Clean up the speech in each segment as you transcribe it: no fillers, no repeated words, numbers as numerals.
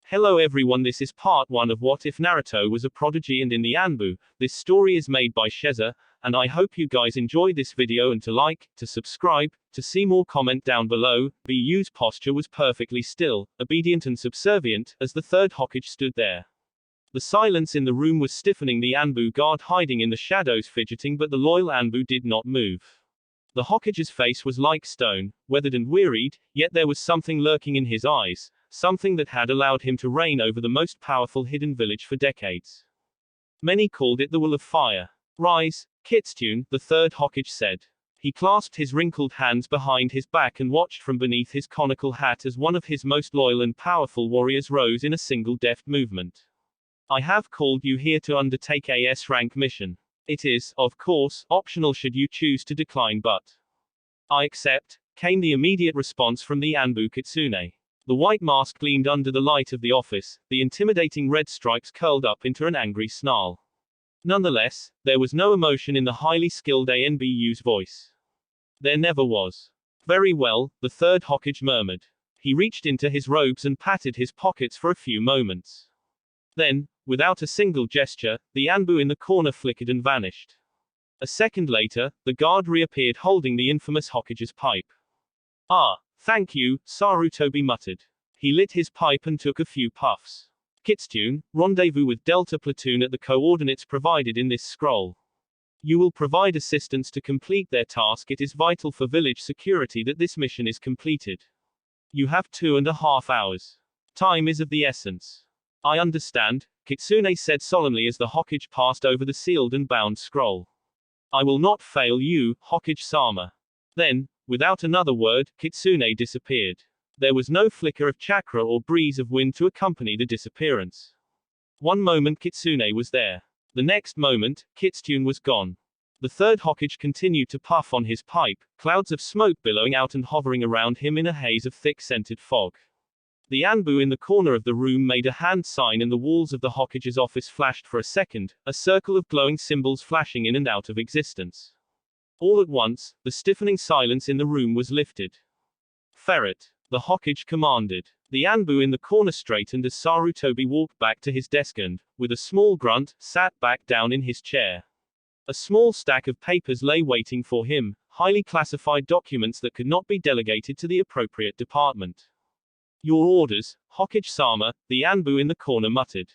Hello everyone, this is part 1 of What If Naruto Was a Prodigy and in the Anbu. This story is made by Shezza, and I hope you guys enjoy this video and to like, to subscribe, to see more comment down below. BU's posture was perfectly still, obedient and subservient, as the third Hokage stood there. The silence in the room was stiffening, the Anbu guard hiding in the shadows fidgeting, but the loyal Anbu did not move. The Hokage's face was like stone, weathered and wearied, yet there was something lurking in his eyes. Something that had allowed him to reign over the most powerful hidden village for decades. Many called it the Will of Fire. Rise, Kitsune, the third Hokage said. He clasped his wrinkled hands behind his back and watched from beneath his conical hat as one of his most loyal and powerful warriors rose in a single deft movement. I have called you here to undertake a S-rank mission. It is, of course, optional should you choose to decline, but I accept, came the immediate response from the Anbu Kitsune. The white mask gleamed under the light of the office, the intimidating red stripes curled up into an angry snarl. Nonetheless, there was no emotion in the highly skilled Anbu's voice. There never was. Very well, the third Hokage murmured. He reached into his robes and patted his pockets for a few moments. Then, without a single gesture, the Anbu in the corner flickered and vanished. A second later, the guard reappeared holding the infamous Hokage's pipe. Ah, thank you, Sarutobi muttered. He lit his pipe and took a few puffs. Kitsune, rendezvous with Delta Platoon at the coordinates provided in this scroll. You will provide assistance to complete their task. It is vital for village security that this mission is completed. You have 2.5 hours. Time is of the essence. I understand, Kitsune said solemnly as the Hokage passed over the sealed and bound scroll. I will not fail you, Hokage-sama. Then, without another word, Kitsune disappeared. There was no flicker of chakra or breeze of wind to accompany the disappearance. One moment Kitsune was there. The next moment, Kitsune was gone. The third Hokage continued to puff on his pipe, clouds of smoke billowing out and hovering around him in a haze of thick-scented fog. The Anbu in the corner of the room made a hand sign and the walls of the Hokage's office flashed for a second, a circle of glowing symbols flashing in and out of existence. All at once, the stiffening silence in the room was lifted. Ferret, the Hokage commanded. The Anbu in the corner straightened as Sarutobi walked back to his desk and, with a small grunt, sat back down in his chair. A small stack of papers lay waiting for him, highly classified documents that could not be delegated to the appropriate department. Your orders, Hokage-sama, the Anbu in the corner muttered.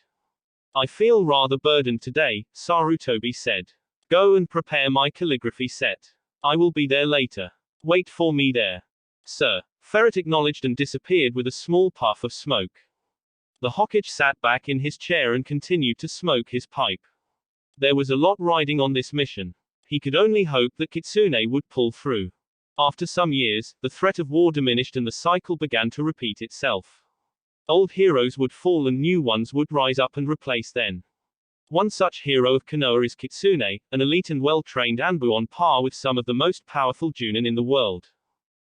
I feel rather burdened today, Sarutobi said. Go and prepare my calligraphy set. I will be there later. Wait for me there. Sir. Ferret acknowledged and disappeared with a small puff of smoke. The Hokage sat back in his chair and continued to smoke his pipe. There was a lot riding on this mission. He could only hope that Kitsune would pull through. After some years, the threat of war diminished and the cycle began to repeat itself. Old heroes would fall and new ones would rise up and replace them. One such hero of Konoha is Kitsune, an elite and well-trained Anbu on par with some of the most powerful Junin in the world.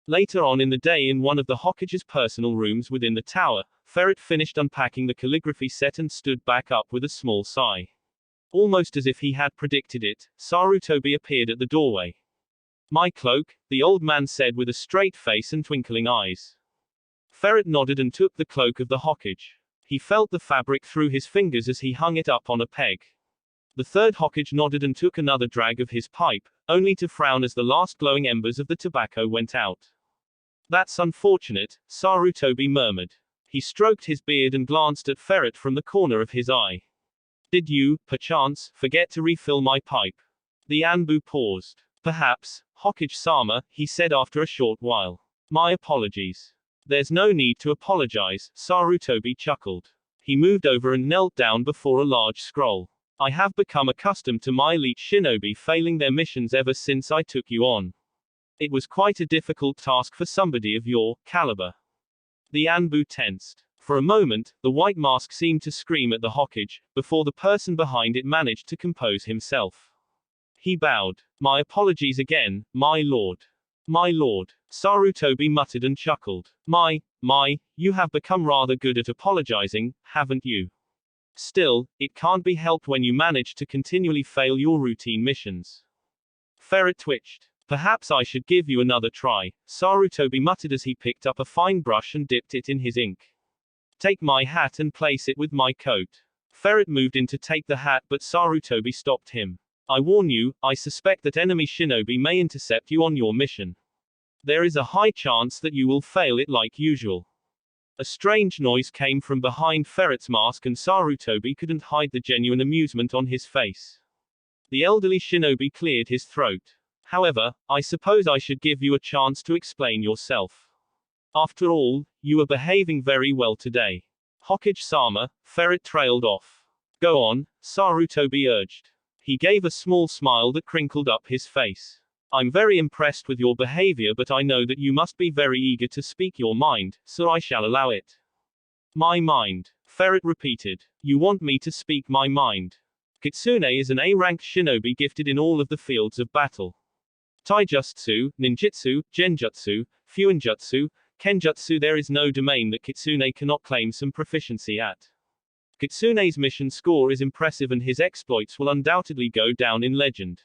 Later on in the day in one of the Hokage's personal rooms within the tower, Ferret finished unpacking the calligraphy set and stood back up with a small sigh. Almost as if he had predicted it, Sarutobi appeared at the doorway. My cloak, the old man said with a straight face and twinkling eyes. Ferret nodded and took the cloak of the Hokage. He felt the fabric through his fingers as he hung it up on a peg. The third Hokage nodded and took another drag of his pipe, only to frown as the last glowing embers of the tobacco went out. That's unfortunate, Sarutobi murmured. He stroked his beard and glanced at Ferret from the corner of his eye. Did you, perchance, forget to refill my pipe? The Anbu paused. Perhaps, Hokage-sama, he said after a short while. My apologies. There's no need to apologize, Sarutobi chuckled. He moved over and knelt down before a large scroll. I have become accustomed to my elite shinobi failing their missions ever since I took you on. It was quite a difficult task for somebody of your caliber. The Anbu tensed. For a moment, the white mask seemed to scream at the Hokage, before the person behind it managed to compose himself. He bowed. My apologies again, my lord. My lord. Sarutobi muttered and chuckled. My, you have become rather good at apologizing, haven't you? Still, it can't be helped when you manage to continually fail your routine missions. Ferret twitched. Perhaps I should give you another try, Sarutobi muttered as he picked up a fine brush and dipped it in his ink. Take my hat and place it with my coat. Ferret moved in to take the hat, but Sarutobi stopped him. I warn you, I suspect that enemy shinobi may intercept you on your mission. There is a high chance that you will fail it like usual. A strange noise came from behind Ferret's mask and Sarutobi couldn't hide the genuine amusement on his face. The elderly shinobi cleared his throat. However, I suppose I should give you a chance to explain yourself. After all, you are behaving very well today. Hokage-sama, Ferret trailed off. Go on, Sarutobi urged. He gave a small smile that crinkled up his face. I'm very impressed with your behavior, but I know that you must be very eager to speak your mind, so I shall allow it. My mind, Ferret repeated. You want me to speak my mind? Kitsune is an A-rank shinobi gifted in all of the fields of battle. Taijutsu, ninjutsu, genjutsu, fuinjutsu, kenjutsu. There is no domain that Kitsune cannot claim some proficiency at. Kitsune's mission score is impressive and his exploits will undoubtedly go down in legend.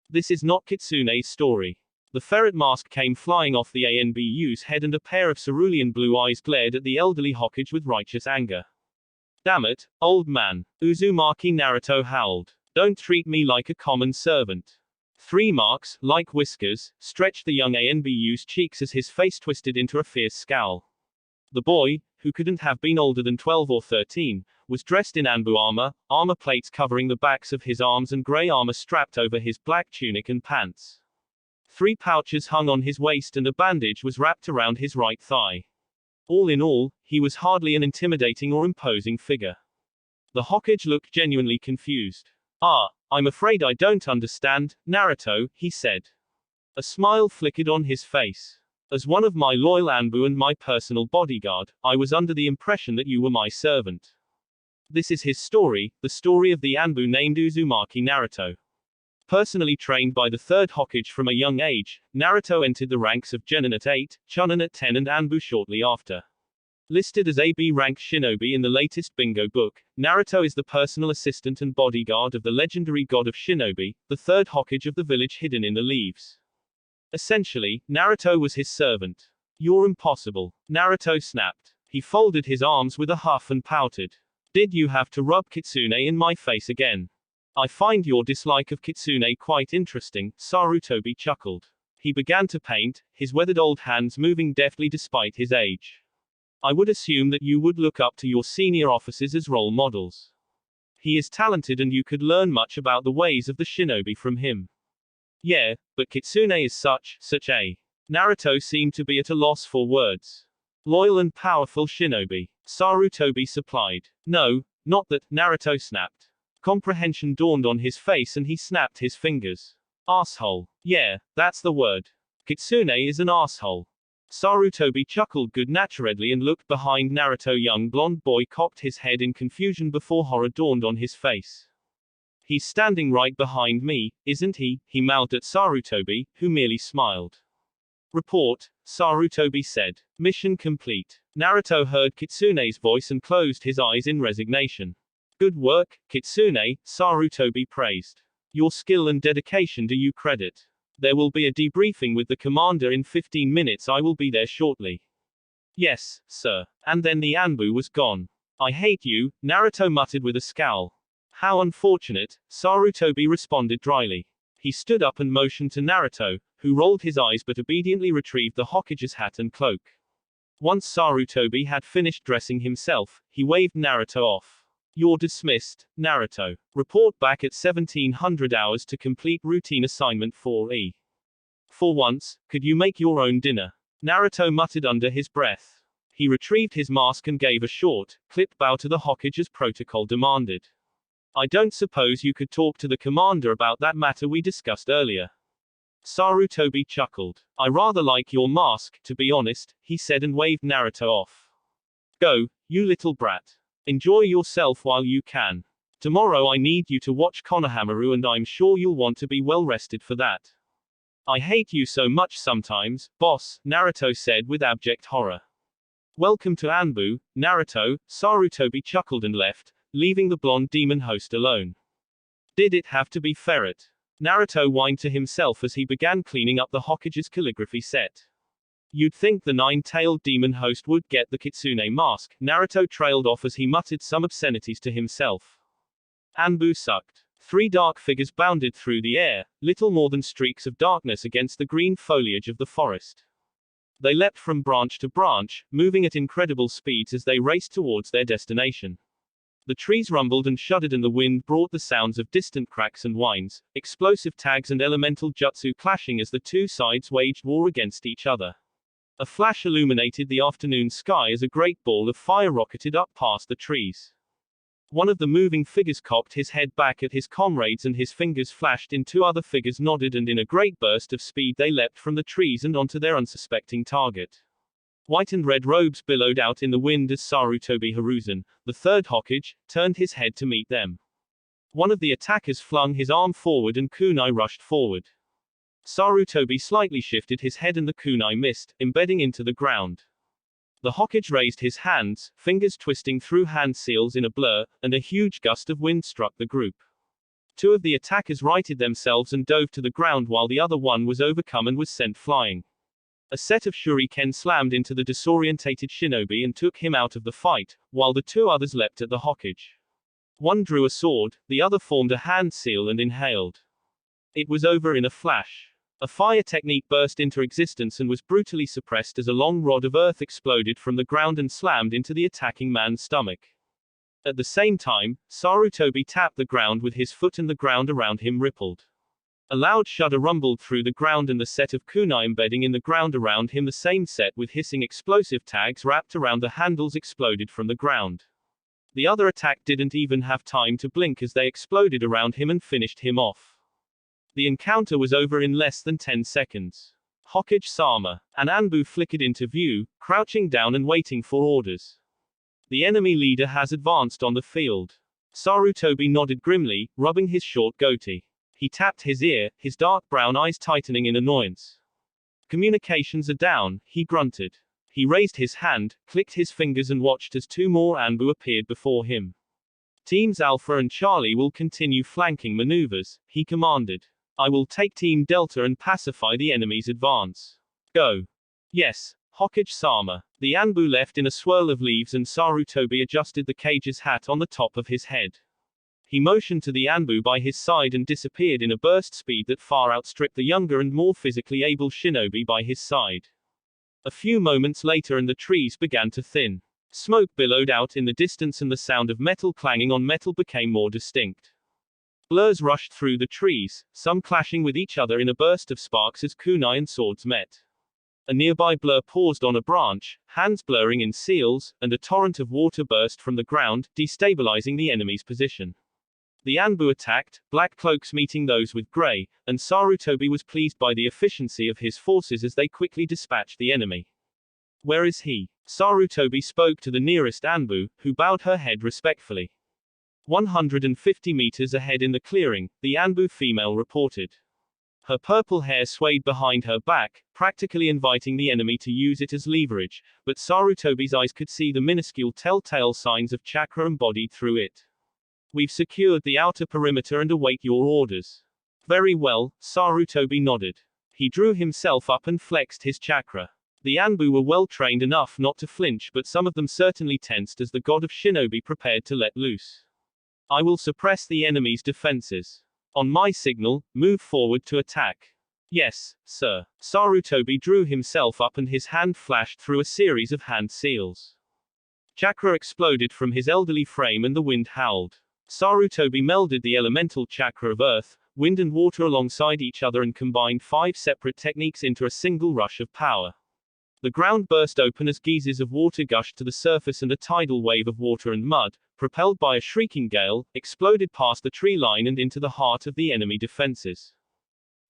This is not Kitsune's story. The ferret mask came flying off the Anbu's head and a pair of cerulean blue eyes glared at the elderly Hokage with righteous anger. Damn it, old man, Uzumaki Naruto howled. Don't treat me like a common servant. 3 marks, like whiskers, stretched the young Anbu's cheeks as his face twisted into a fierce scowl. The boy, who couldn't have been older than 12 or 13, was dressed in Anbu armor, armor plates covering the backs of his arms and gray armor strapped over his black tunic and pants. 3 pouches hung on his waist and a bandage was wrapped around his right thigh. All in all, he was hardly an intimidating or imposing figure. The Hokage looked genuinely confused. I'm afraid I don't understand, Naruto, he said. A smile flickered on his face. As one of my loyal Anbu and my personal bodyguard, I was under the impression that you were my servant. This is his story, the story of the Anbu named Uzumaki Naruto. Personally trained by the 3rd Hokage from a young age, Naruto entered the ranks of Genin at 8, Chunin at 10 and Anbu shortly after. Listed as a B-rank shinobi in the latest bingo book, Naruto is the personal assistant and bodyguard of the legendary god of shinobi, the 3rd Hokage of the village hidden in the leaves. Essentially, Naruto was his servant. You're impossible. Naruto snapped. He folded his arms with a huff and pouted. Did you have to rub Kitsune in my face again? I find your dislike of Kitsune quite interesting, Sarutobi chuckled. He began to paint, his weathered old hands moving deftly despite his age. I would assume that you would look up to your senior officers as role models. He is talented and you could learn much about the ways of the shinobi from him. Yeah, but Kitsune is such a. Naruto seemed to be at a loss for words. Loyal and powerful shinobi. Sarutobi supplied. No, not that, Naruto snapped. Comprehension dawned on his face and he snapped his fingers. Asshole. Yeah, that's the word. Kitsune is an asshole. Sarutobi chuckled good-naturedly and looked behind Naruto. Young blonde boy cocked his head in confusion before horror dawned on his face. He's standing right behind me, isn't he? He mouthed at Sarutobi, who merely smiled. Report, Sarutobi said. Mission complete. Naruto heard Kitsune's voice and closed his eyes in resignation. Good work, Kitsune, Sarutobi praised. Your skill and dedication do you credit. There will be a debriefing with the commander in 15 minutes. I will be there shortly. Yes, sir. And then the Anbu was gone. I hate you, Naruto muttered with a scowl. How unfortunate, Sarutobi responded dryly. He stood up and motioned to Naruto, who rolled his eyes but obediently retrieved the Hokage's hat and cloak. Once Sarutobi had finished dressing himself, he waved Naruto off. You're dismissed, Naruto. Report back at 1700 hours to complete routine assignment 4E. For once, could you make your own dinner? Naruto muttered under his breath. He retrieved his mask and gave a short, clipped bow to the Hokage as protocol demanded. I don't suppose you could talk to the commander about that matter we discussed earlier. Sarutobi chuckled. I rather like your mask, to be honest, he said and waved Naruto off. Go, you little brat. Enjoy yourself while you can. Tomorrow I need you to watch Konohamaru and I'm sure you'll want to be well rested for that. I hate you so much sometimes, boss, Naruto said with abject horror. Welcome to Anbu, Naruto, Sarutobi chuckled and left, leaving the blonde demon host alone. Did it have to be Ferret? Naruto whined to himself as he began cleaning up the Hokage's calligraphy set. You'd think the nine-tailed demon host would get the kitsune mask. Naruto trailed off as he muttered some obscenities to himself. Anbu sucked. 3 dark figures bounded through the air, little more than streaks of darkness against the green foliage of the forest. They leapt from branch to branch, moving at incredible speeds as they raced towards their destination. The trees rumbled and shuddered and the wind brought the sounds of distant cracks and whines, explosive tags and elemental jutsu clashing as the two sides waged war against each other. A flash illuminated the afternoon sky as a great ball of fire rocketed up past the trees. One of the moving figures cocked his head back at his comrades and his fingers flashed in 2 other figures nodded and in a great burst of speed they leapt from the trees and onto their unsuspecting target. White and red robes billowed out in the wind as Sarutobi Hiruzen, the 3rd Hokage, turned his head to meet them. One of the attackers flung his arm forward and kunai rushed forward. Sarutobi slightly shifted his head and the kunai missed, embedding into the ground. The Hokage raised his hands, fingers twisting through hand seals in a blur, and a huge gust of wind struck the group. 2 of the attackers righted themselves and dove to the ground while the other one was overcome and was sent flying. A set of shuriken slammed into the disorientated shinobi and took him out of the fight, while the 2 others leapt at the Hokage. One drew a sword, the other formed a hand seal and inhaled. It was over in a flash. A fire technique burst into existence and was brutally suppressed as a long rod of earth exploded from the ground and slammed into the attacking man's stomach. At the same time, Sarutobi tapped the ground with his foot and the ground around him rippled. A loud shudder rumbled through the ground and the set of kunai embedding in the ground around him, the same set with hissing explosive tags wrapped around the handles, exploded from the ground. The other attack didn't even have time to blink as they exploded around him and finished him off. The encounter was over in less than 10 seconds. Hokage-sama and Anbu flickered into view, crouching down and waiting for orders. The enemy leader has advanced on the field. Sarutobi nodded grimly, rubbing his short goatee. He tapped his ear, his dark brown eyes tightening in annoyance. Communications are down, he grunted. He raised his hand, clicked his fingers and watched as 2 more Anbu appeared before him. Teams Alpha and Charlie will continue flanking maneuvers, he commanded. I will take Team Delta and pacify the enemy's advance. Go. Yes, Hokage-sama. The Anbu left in a swirl of leaves and Sarutobi adjusted the cage's hat on the top of his head. He motioned to the Anbu by his side and disappeared in a burst speed that far outstripped the younger and more physically able shinobi by his side. A few moments later and the trees began to thin. Smoke billowed out in the distance and the sound of metal clanging on metal became more distinct. Blurs rushed through the trees, some clashing with each other in a burst of sparks as kunai and swords met. A nearby blur paused on a branch, hands blurring in seals, and a torrent of water burst from the ground, destabilizing the enemy's position. The Anbu attacked, black cloaks meeting those with gray, and Sarutobi was pleased by the efficiency of his forces as they quickly dispatched the enemy. Where is he? Sarutobi spoke to the nearest Anbu, who bowed her head respectfully. 150 meters ahead in the clearing, the Anbu female reported. Her purple hair swayed behind her back, practically inviting the enemy to use it as leverage, but Sarutobi's eyes could see the minuscule telltale signs of chakra embodied through it. We've secured the outer perimeter and await your orders. Very well, Sarutobi nodded. He drew himself up and flexed his chakra. The Anbu were well trained enough not to flinch, but some of them certainly tensed as the god of shinobi prepared to let loose. I will suppress the enemy's defenses. On my signal, move forward to attack. Yes, sir. Sarutobi drew himself up and his hand flashed through a series of hand seals. Chakra exploded from his elderly frame and the wind howled. Sarutobi melded the elemental chakra of earth, wind and water alongside each other and combined 5 separate techniques into a single rush of power. The ground burst open as geysers of water gushed to the surface and a tidal wave of water and mud, propelled by a shrieking gale, exploded past the tree line and into the heart of the enemy defenses.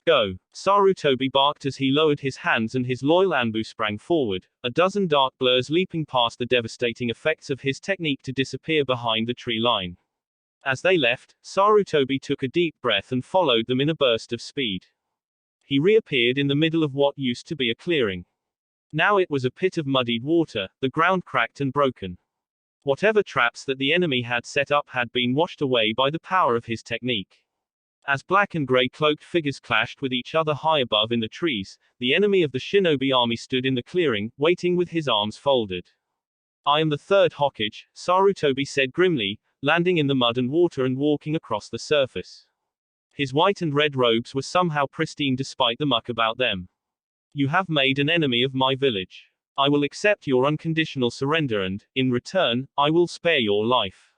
Go! Sarutobi barked as he lowered his hands and his loyal Anbu sprang forward, a dozen dark blurs leaping past the devastating effects of his technique to disappear behind the tree line. As they left, Sarutobi took a deep breath and followed them in a burst of speed. He reappeared in the middle of what used to be a clearing. Now it was a pit of muddied water, the ground cracked and broken. Whatever traps that the enemy had set up had been washed away by the power of his technique. As black and gray cloaked figures clashed with each other high above in the trees, the enemy of the shinobi army stood in the clearing, waiting with his arms folded. I am the third Hokage, Sarutobi said grimly, landing in the mud and water and walking across the surface. His white and red robes were somehow pristine despite the muck about them. You have made an enemy of my village. I will accept your unconditional surrender and, in return, I will spare your life.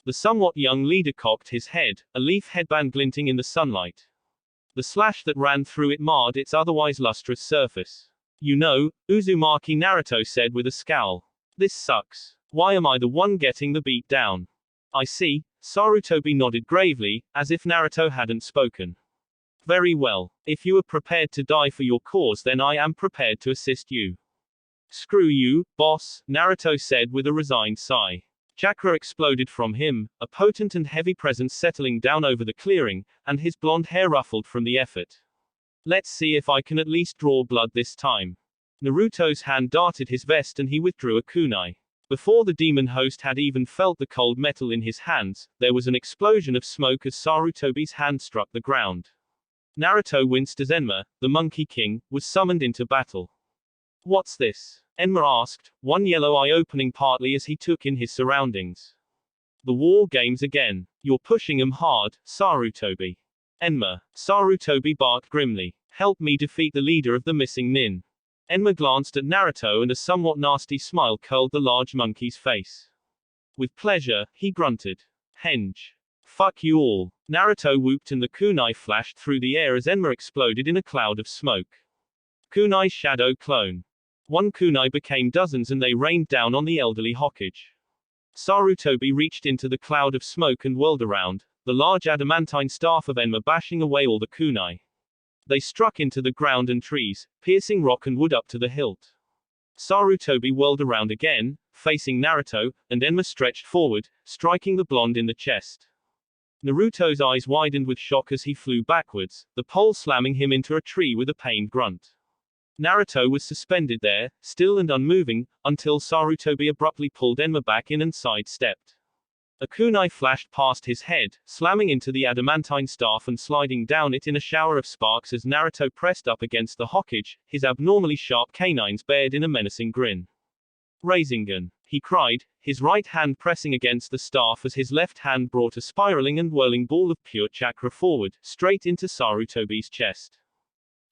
The somewhat young leader cocked his head, a leaf headband glinting in the sunlight. The slash that ran through it marred its otherwise lustrous surface. You know, Uzumaki Naruto said with a scowl. This sucks. Why am I the one getting the beat down? I see, Sarutobi nodded gravely, as if Naruto hadn't spoken. Very well. If you are prepared to die for your cause, then I am prepared to assist you. Screw you, boss, Naruto said with a resigned sigh. Chakra exploded from him, a potent and heavy presence settling down over the clearing, and his blonde hair ruffled from the effort. Let's see if I can at least draw blood this time. Naruto's hand darted his vest and he withdrew a kunai. Before the demon host had even felt the cold metal in his hands, there was an explosion of smoke as Sarutobi's hand struck the ground. Naruto winced as Enma, the Monkey King, was summoned into battle. What's this? Enma asked, one yellow eye opening partly as he took in his surroundings. The war games again. You're pushing 'em hard, Sarutobi. Enma. Sarutobi barked grimly. Help me defeat the leader of the missing nin. Enma glanced at Naruto and a somewhat nasty smile curled the large monkey's face. With pleasure, he grunted. Henge. Fuck you all. Naruto whooped and the kunai flashed through the air as Enma exploded in a cloud of smoke. Kunai shadow clone. One kunai became dozens and they rained down on the elderly Hokage. Sarutobi reached into the cloud of smoke and whirled around, the large adamantine staff of Enma bashing away all the kunai. They struck into the ground and trees, piercing rock and wood up to the hilt. Sarutobi whirled around again, facing Naruto, and Enma stretched forward, striking the blonde in the chest. Naruto's eyes widened with shock as he flew backwards, the pole slamming him into a tree with a pained grunt. Naruto was suspended there, still and unmoving, until Sarutobi abruptly pulled Enma back in and sidestepped. A kunai flashed past his head, slamming into the adamantine staff and sliding down it in a shower of sparks as Naruto pressed up against the Hokage, his abnormally sharp canines bared in a menacing grin. Rasengan, he cried, his right hand pressing against the staff as his left hand brought a spiraling and whirling ball of pure chakra forward, straight into Sarutobi's chest.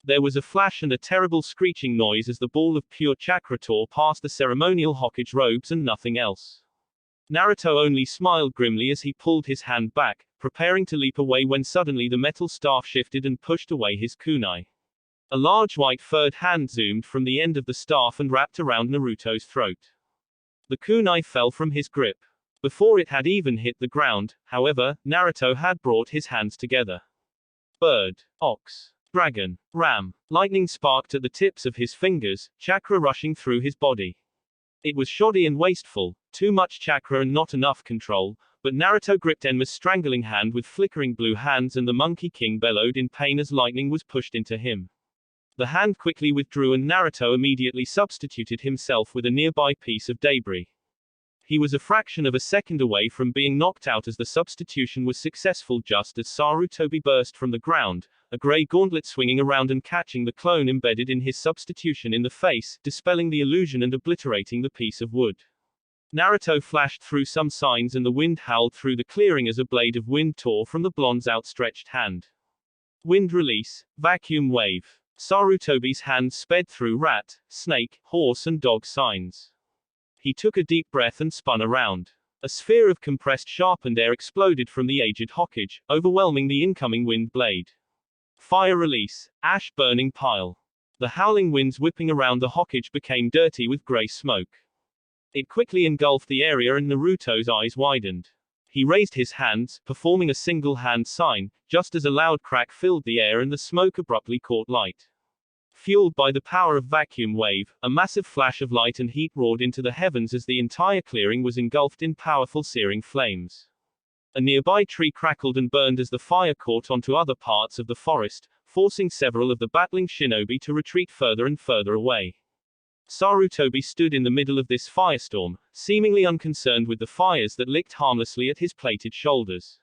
There was a flash and a terrible screeching noise as the ball of pure chakra tore past the ceremonial Hokage robes and nothing else. Naruto only smiled grimly as he pulled his hand back, preparing to leap away when suddenly the metal staff shifted and pushed away his kunai. A large white furred hand zoomed from the end of the staff and wrapped around Naruto's throat. The kunai fell from his grip. Before it had even hit the ground, however, Naruto had brought his hands together. Bird, ox, dragon, ram. Lightning sparked at the tips of his fingers, chakra rushing through his body. It was shoddy and wasteful, too much chakra and not enough control, but Naruto gripped Enma's strangling hand with flickering blue hands and the Monkey King bellowed in pain as lightning was pushed into him. The hand quickly withdrew and Naruto immediately substituted himself with a nearby piece of debris. He was a fraction of a second away from being knocked out as the substitution was successful just as Sarutobi burst from the ground, a grey gauntlet swinging around and catching the clone embedded in his substitution in the face, dispelling the illusion and obliterating the piece of wood. Naruto flashed through some signs and the wind howled through the clearing as a blade of wind tore from the blonde's outstretched hand. Wind release, vacuum wave. Sarutobi's hand sped through rat, snake, horse and dog signs. He took a deep breath and spun around. A sphere of compressed sharpened air exploded from the aged Hokage, overwhelming the incoming wind blade. Fire release, ash burning pile. The howling winds whipping around the Hokage became dirty with grey smoke. It quickly engulfed the area and Naruto's eyes widened. He raised his hands, performing a single hand sign, just as a loud crack filled the air and the smoke abruptly caught light. Fueled by the power of vacuum wave, a massive flash of light and heat roared into the heavens as the entire clearing was engulfed in powerful searing flames. A nearby tree crackled and burned as the fire caught onto other parts of the forest, forcing several of the battling shinobi to retreat further and further away. Sarutobi stood in the middle of this firestorm, seemingly unconcerned with the fires that licked harmlessly at his plated shoulders.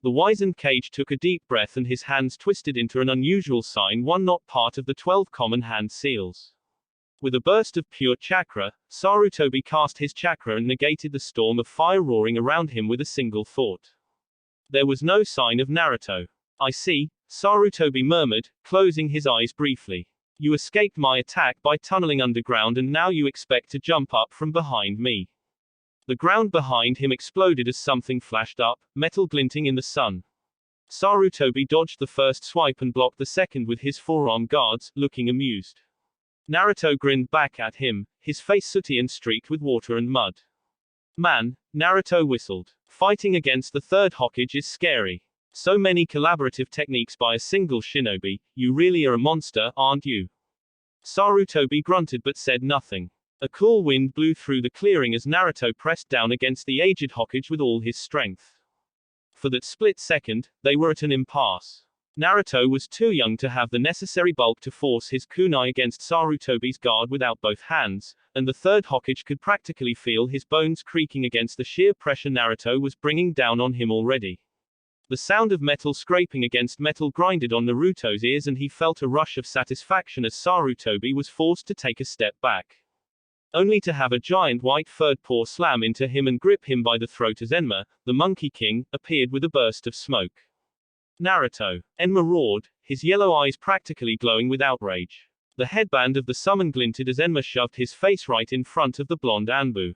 The wizened Cage took a deep breath and his hands twisted into an unusual sign, one not part of the 12 common hand seals. With a burst of pure chakra, Sarutobi cast his chakra and negated the storm of fire roaring around him with a single thought. There was no sign of Naruto. I see, Sarutobi murmured, closing his eyes briefly. You escaped my attack by tunneling underground and now you expect to jump up from behind me. The ground behind him exploded as something flashed up, metal glinting in the sun. Sarutobi dodged the first swipe and blocked the second with his forearm guards, looking amused. Naruto grinned back at him, his face sooty and streaked with water and mud. Man, Naruto whistled. Fighting against the third Hokage is scary. So many collaborative techniques by a single shinobi, you really are a monster, aren't you? Sarutobi grunted but said nothing. A cool wind blew through the clearing as Naruto pressed down against the aged Hokage with all his strength. For that split second, they were at an impasse. Naruto was too young to have the necessary bulk to force his kunai against Sarutobi's guard without both hands, and the third Hokage could practically feel his bones creaking against the sheer pressure Naruto was bringing down on him already. The sound of metal scraping against metal grinded on Naruto's ears and he felt a rush of satisfaction as Sarutobi was forced to take a step back. Only to have a giant white furred paw slam into him and grip him by the throat as Enma, the Monkey King, appeared with a burst of smoke. Naruto! Enma roared, his yellow eyes practically glowing with outrage. The headband of the summon glinted as Enma shoved his face right in front of the blonde Anbu.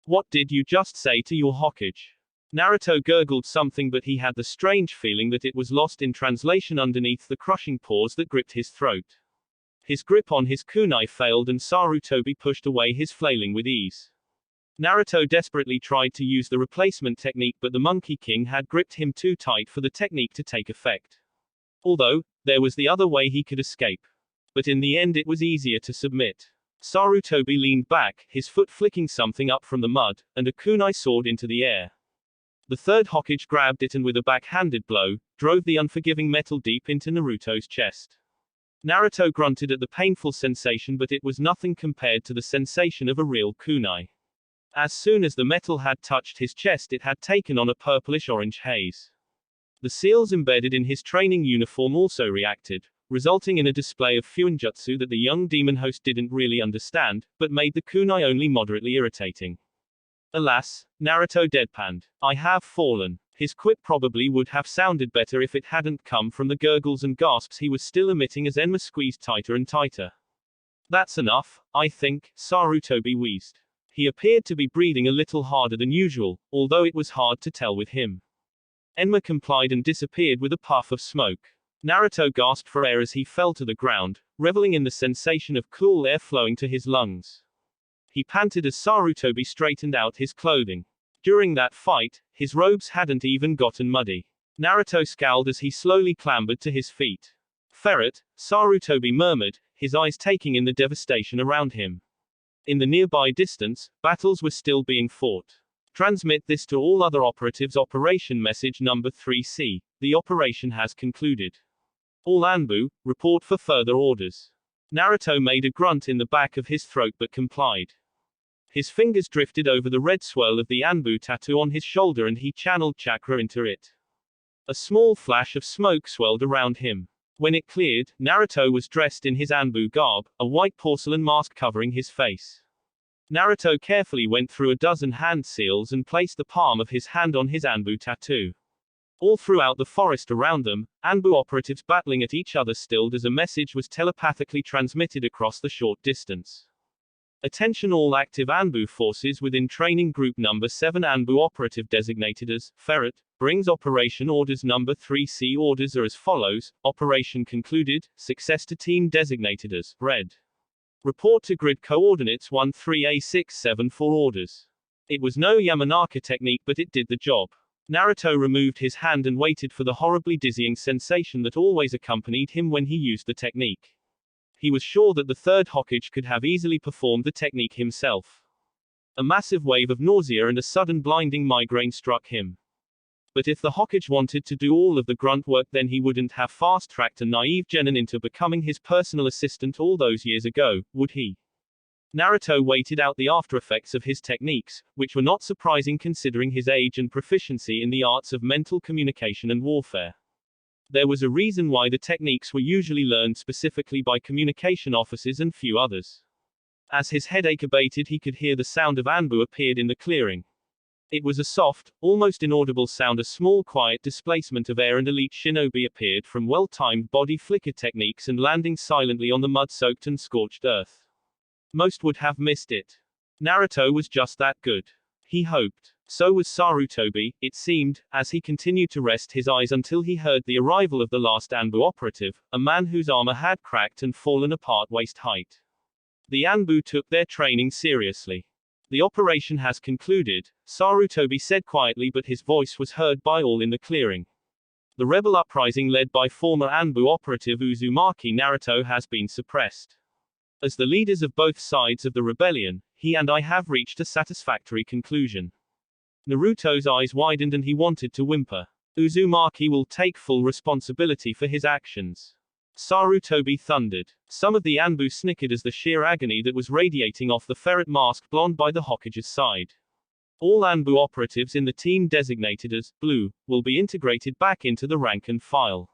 What did you just say to your Hokage? Naruto gurgled something but he had the strange feeling that it was lost in translation underneath the crushing paws that gripped his throat. His grip on his kunai failed and Sarutobi pushed away his flailing with ease. Naruto desperately tried to use the replacement technique but the Monkey King had gripped him too tight for the technique to take effect. Although, there was the other way he could escape. But in the end it was easier to submit. Sarutobi leaned back, his foot flicking something up from the mud, and a kunai soared into the air. The third Hokage grabbed it and with a backhanded blow, drove the unforgiving metal deep into Naruto's chest. Naruto grunted at the painful sensation but it was nothing compared to the sensation of a real kunai. As soon as the metal had touched his chest it had taken on a purplish-orange haze. The seals embedded in his training uniform also reacted, resulting in a display of fuinjutsu that the young demon host didn't really understand, but made the kunai only moderately irritating. Alas, Naruto deadpanned. I have fallen. His quip probably would have sounded better if it hadn't come from the gurgles and gasps he was still emitting as Enma squeezed tighter and tighter. That's enough, I think, Sarutobi wheezed. He appeared to be breathing a little harder than usual, although it was hard to tell with him. Enma complied and disappeared with a puff of smoke. Naruto gasped for air as he fell to the ground, reveling in the sensation of cool air flowing to his lungs. He panted as Sarutobi straightened out his clothing. During that fight, his robes hadn't even gotten muddy. Naruto scowled as he slowly clambered to his feet. Ferret, Sarutobi murmured, his eyes taking in the devastation around him. In the nearby distance, battles were still being fought. Transmit this to all other operatives. Operation message number 3C. The operation has concluded. All Anbu, report for further orders. Naruto made a grunt in the back of his throat but complied. His fingers drifted over the red swirl of the Anbu tattoo on his shoulder and he channeled chakra into it. A small flash of smoke swirled around him. When it cleared, Naruto was dressed in his Anbu garb, a white porcelain mask covering his face. Naruto carefully went through a dozen hand seals and placed the palm of his hand on his Anbu tattoo. All throughout the forest around them, Anbu operatives battling at each other stilled as a message was telepathically transmitted across the short distance. Attention all active Anbu forces within training group number 7 Anbu operative designated as Ferret, brings operation orders number 3C. Orders are as follows: operation concluded, success to team designated as Red. Report to grid coordinates 13A674 orders. It was no Yamanaka technique but it did the job. Naruto removed his hand and waited for the horribly dizzying sensation that always accompanied him when he used the technique. He was sure that the third Hokage could have easily performed the technique himself. A massive wave of nausea and a sudden blinding migraine struck him. But if the Hokage wanted to do all of the grunt work then he wouldn't have fast-tracked a naive genin into becoming his personal assistant all those years ago, would he? Naruto waited out the aftereffects of his techniques, which were not surprising considering his age and proficiency in the arts of mental communication and warfare. There was a reason why the techniques were usually learned specifically by communication officers and few others. As his headache abated, he could hear the sound of Anbu appeared in the clearing. It was a soft, almost inaudible sound, a small quiet displacement of air, and elite shinobi appeared from well-timed body flicker techniques and landing silently on the mud-soaked and scorched earth. Most would have missed it. Naruto was just that good. He hoped. So was Sarutobi, it seemed, as he continued to rest his eyes until he heard the arrival of the last Anbu operative, a man whose armor had cracked and fallen apart waist height. The Anbu took their training seriously. The operation has concluded, Sarutobi said quietly, but his voice was heard by all in the clearing. The rebel uprising led by former Anbu operative Uzumaki Naruto has been suppressed. As the leaders of both sides of the rebellion, he and I have reached a satisfactory conclusion. Naruto's eyes widened and he wanted to whimper. Uzumaki will take full responsibility for his actions. Sarutobi thundered. Some of the Anbu snickered as the sheer agony that was radiating off the ferret masked blonde by the Hokage's side. All Anbu operatives in the team designated as Blue will be integrated back into the rank and file.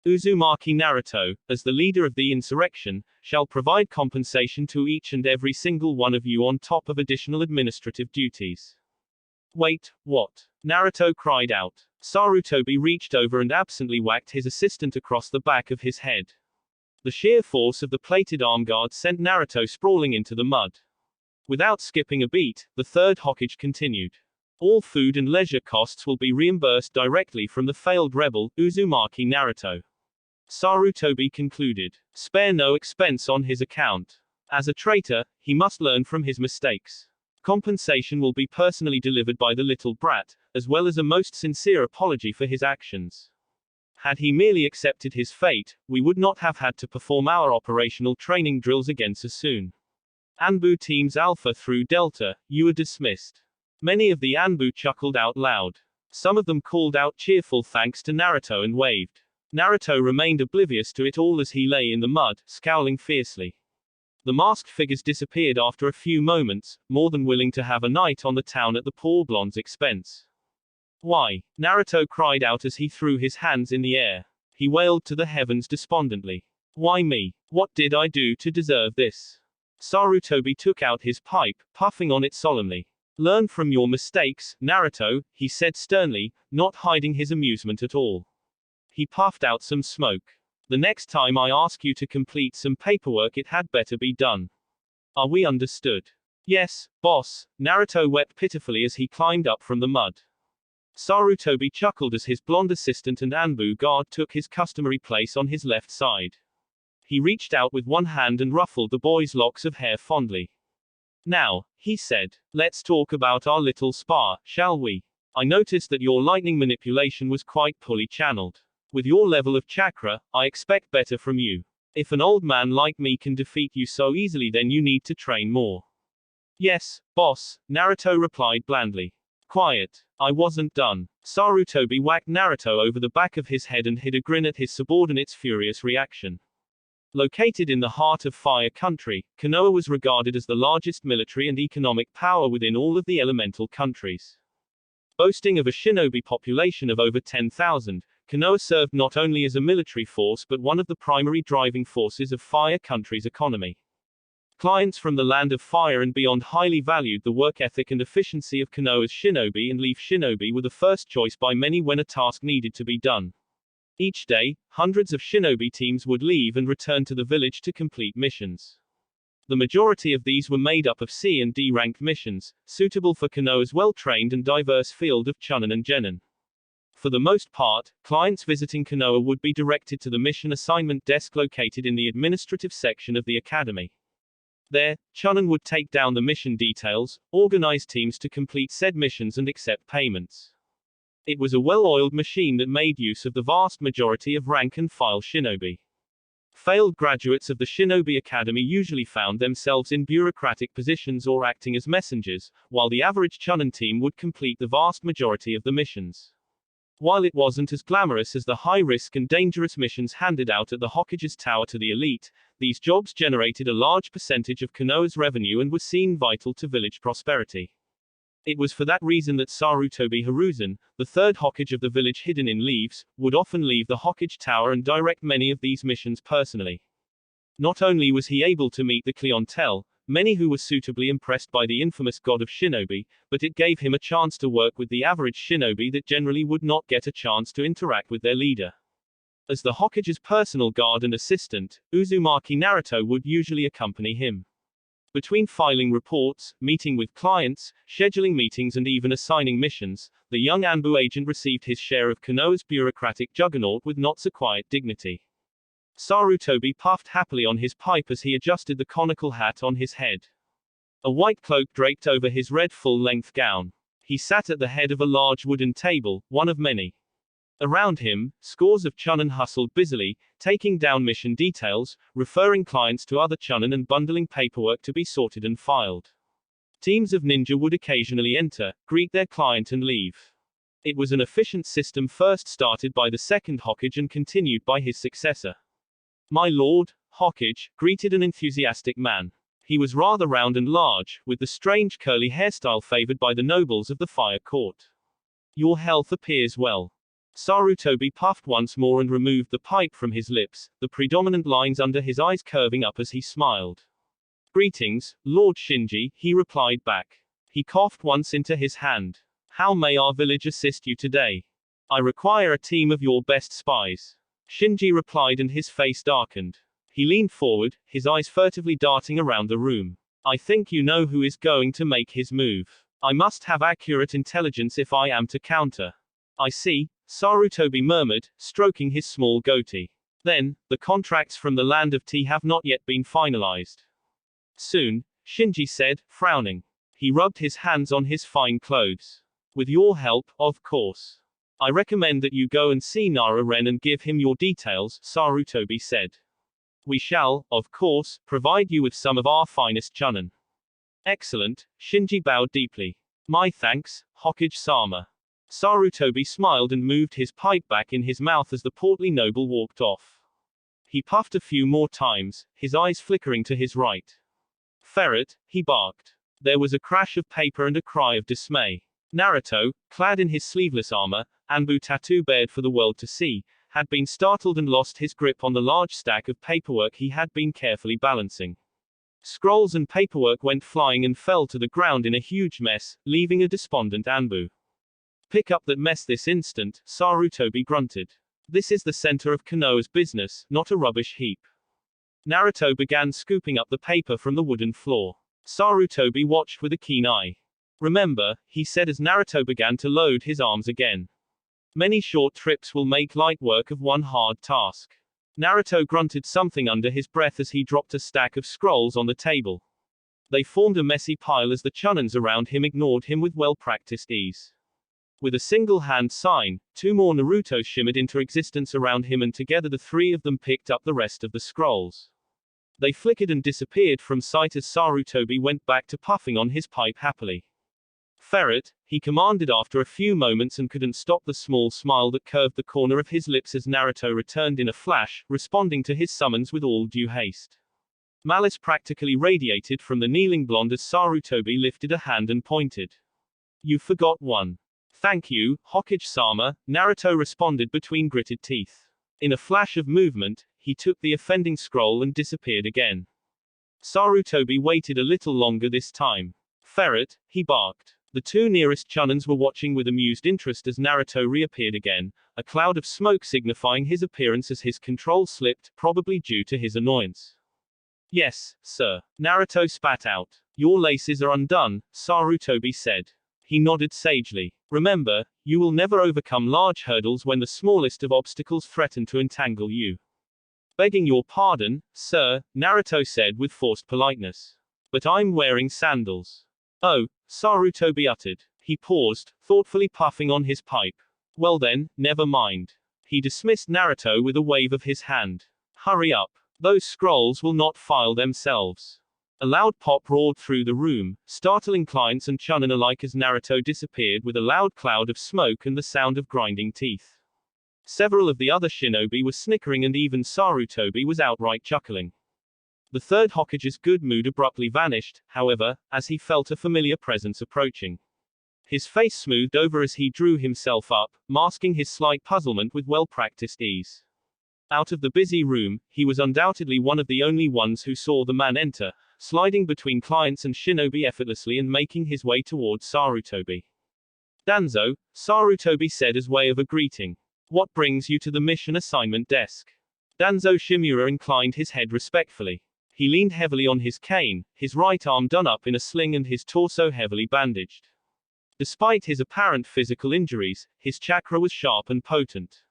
Uzumaki Naruto, as the leader of the insurrection, shall provide compensation to each and every single one of you on top of additional administrative duties. Wait, what? Naruto cried out. Sarutobi reached over and absently whacked his assistant across the back of his head. The sheer force of the plated arm guard sent Naruto sprawling into the mud. Without skipping a beat, the third Hokage continued. All food and leisure costs will be reimbursed directly from the failed rebel, Uzumaki Naruto. Sarutobi concluded. Spare no expense on his account. As a traitor, he must learn from his mistakes. Compensation will be personally delivered by the little brat, as well as a most sincere apology for his actions. Had he merely accepted his fate, we would not have had to perform our operational training drills again so soon. Anbu teams Alpha through Delta, you are dismissed. Many of the Anbu chuckled out loud. Some of them called out cheerful thanks to Naruto and waved. Naruto remained oblivious to it all as he lay in the mud, scowling fiercely. The masked figures disappeared after a few moments, more than willing to have a night on the town at the poor blonde's expense. Why? Naruto cried out as he threw his hands in the air. He wailed to the heavens despondently. Why me? What did I do to deserve this? Sarutobi took out his pipe, puffing on it solemnly. Learn from your mistakes, Naruto, he said sternly, not hiding his amusement at all. He puffed out some smoke. The next time I ask you to complete some paperwork, it had better be done. Are we understood? Yes, boss, Naruto wept pitifully as he climbed up from the mud. Sarutobi chuckled as his blonde assistant and Anbu guard took his customary place on his left side. He reached out with one hand and ruffled the boy's locks of hair fondly. Now, he said, let's talk about our little spar, shall we? I noticed that your lightning manipulation was quite poorly channeled. With your level of chakra, I expect better from you. If an old man like me can defeat you so easily, then you need to train more. Yes, boss, Naruto replied blandly. Quiet. I wasn't done. Sarutobi whacked Naruto over the back of his head and hid a grin at his subordinate's furious reaction. Located in the heart of Fire Country, Konoha was regarded as the largest military and economic power within all of the elemental countries. Boasting of a shinobi population of over 10,000, Konoha served not only as a military force but one of the primary driving forces of Fire Country's economy. Clients from the land of fire and beyond highly valued the work ethic and efficiency of Konoha's shinobi, and leaf shinobi were the first choice by many when a task needed to be done. Each day, hundreds of shinobi teams would leave and return to the village to complete missions. The majority of these were made up of C and D ranked missions, suitable for Konoha's well-trained and diverse field of Chunin and Genin. For the most part, clients visiting Konoha would be directed to the mission assignment desk located in the administrative section of the academy. There, Chunin would take down the mission details, organize teams to complete said missions and accept payments. It was a well-oiled machine that made use of the vast majority of rank-and-file shinobi. Failed graduates of the Shinobi Academy usually found themselves in bureaucratic positions or acting as messengers, while the average Chunin team would complete the vast majority of the missions. While it wasn't as glamorous as the high-risk and dangerous missions handed out at the Hokage's Tower to the elite, these jobs generated a large percentage of Konoha's revenue and were seen vital to village prosperity. It was for that reason that Sarutobi Hiruzen, the third Hokage of the village hidden in leaves, would often leave the Hokage Tower and direct many of these missions personally. Not only was he able to meet the clientele, many who were suitably impressed by the infamous god of shinobi, but it gave him a chance to work with the average shinobi that generally would not get a chance to interact with their leader. As the Hokage's personal guard and assistant, Uzumaki Naruto would usually accompany him. Between filing reports, meeting with clients, scheduling meetings and even assigning missions, the young Anbu agent received his share of Konoha's bureaucratic juggernaut with not so quiet dignity. Sarutobi puffed happily on his pipe as he adjusted the conical hat on his head. A white cloak draped over his red full-length gown. He sat at the head of a large wooden table, one of many. Around him, scores of Chunin hustled busily, taking down mission details, referring clients to other Chunin and bundling paperwork to be sorted and filed. Teams of ninja would occasionally enter, greet their client and leave. It was an efficient system first started by the second Hokage and continued by his successor. "My lord, Hokage," greeted an enthusiastic man. He was rather round and large, with the strange curly hairstyle favored by the nobles of the fire court. "Your health appears well." Sarutobi puffed once more and removed the pipe from his lips, the predominant lines under his eyes curving up as he smiled. "Greetings, Lord Shinji," he replied back. He coughed once into his hand. "How may our village assist you today?" "I require a team of your best spies," Shinji replied, and his face darkened. He leaned forward, his eyes furtively darting around the room. "I think you know who is going to make his move. I must have accurate intelligence if I am to counter." "I see," Sarutobi murmured, stroking his small goatee. "Then, the contracts from the Land of Tea have not yet been finalized." "Soon," Shinji said, frowning. He rubbed his hands on his fine clothes. "With your help, of course. I recommend that you go and see Nara-Ren and give him your details," Sarutobi said. "We shall, of course, provide you with some of our finest Chunin." "Excellent," Shinji bowed deeply. "My thanks, Hokage-sama." Sarutobi smiled and moved his pipe back in his mouth as the portly noble walked off. He puffed a few more times, his eyes flickering to his right. "Ferret," he barked. There was a crash of paper and a cry of dismay. Naruto, clad in his sleeveless armor, Anbu tattoo bared for the world to see, had been startled and lost his grip on the large stack of paperwork he had been carefully balancing. Scrolls and paperwork went flying and fell to the ground in a huge mess, leaving a despondent Anbu. "Pick up that mess this instant," Sarutobi grunted. "This is the center of Konoha's business, not a rubbish heap." Naruto began scooping up the paper from the wooden floor. Sarutobi watched with a keen eye. "Remember," he said as Naruto began to load his arms again. "Many short trips will make light work of one hard task." Naruto grunted something under his breath as he dropped a stack of scrolls on the table. They formed a messy pile as the Chunins around him ignored him with well-practiced ease. With a single hand sign, two more Naruto shimmered into existence around him, and together the three of them picked up the rest of the scrolls. They flickered and disappeared from sight as Sarutobi went back to puffing on his pipe happily. "Ferret," he commanded after a few moments, and couldn't stop the small smile that curved the corner of his lips as Naruto returned in a flash, responding to his summons with all due haste. Malice practically radiated from the kneeling blonde as Sarutobi lifted a hand and pointed. "You forgot one." "Thank you, Hokage-sama," Naruto responded between gritted teeth. In a flash of movement, he took the offending scroll and disappeared again. Sarutobi waited a little longer this time. "Ferret," he barked. The two nearest Chunins were watching with amused interest as Naruto reappeared again, a cloud of smoke signifying his appearance as his control slipped, probably due to his annoyance. "Yes, sir," Naruto spat out. "Your laces are undone," Sarutobi said. He nodded sagely. "Remember, you will never overcome large hurdles when the smallest of obstacles threaten to entangle you." "Begging your pardon, sir," Naruto said with forced politeness. "But I'm wearing sandals." "Oh," Sarutobi uttered. He paused, thoughtfully puffing on his pipe. "Well then, never mind." He dismissed Naruto with a wave of his hand. "Hurry up. Those scrolls will not file themselves." A loud pop roared through the room, startling clients and Chunin alike as Naruto disappeared with a loud cloud of smoke and the sound of grinding teeth. Several of the other shinobi were snickering and even Sarutobi was outright chuckling. The third Hokage's good mood abruptly vanished, however, as he felt a familiar presence approaching. His face smoothed over as he drew himself up, masking his slight puzzlement with well-practiced ease. Out of the busy room, he was undoubtedly one of the only ones who saw the man enter, sliding between clients and shinobi effortlessly and making his way towards Sarutobi. "Danzo," Sarutobi said as way of a greeting. "What brings you to the mission assignment desk?" Danzo Shimura inclined his head respectfully. He leaned heavily on his cane, his right arm done up in a sling and his torso heavily bandaged. Despite his apparent physical injuries, his chakra was sharp and potent.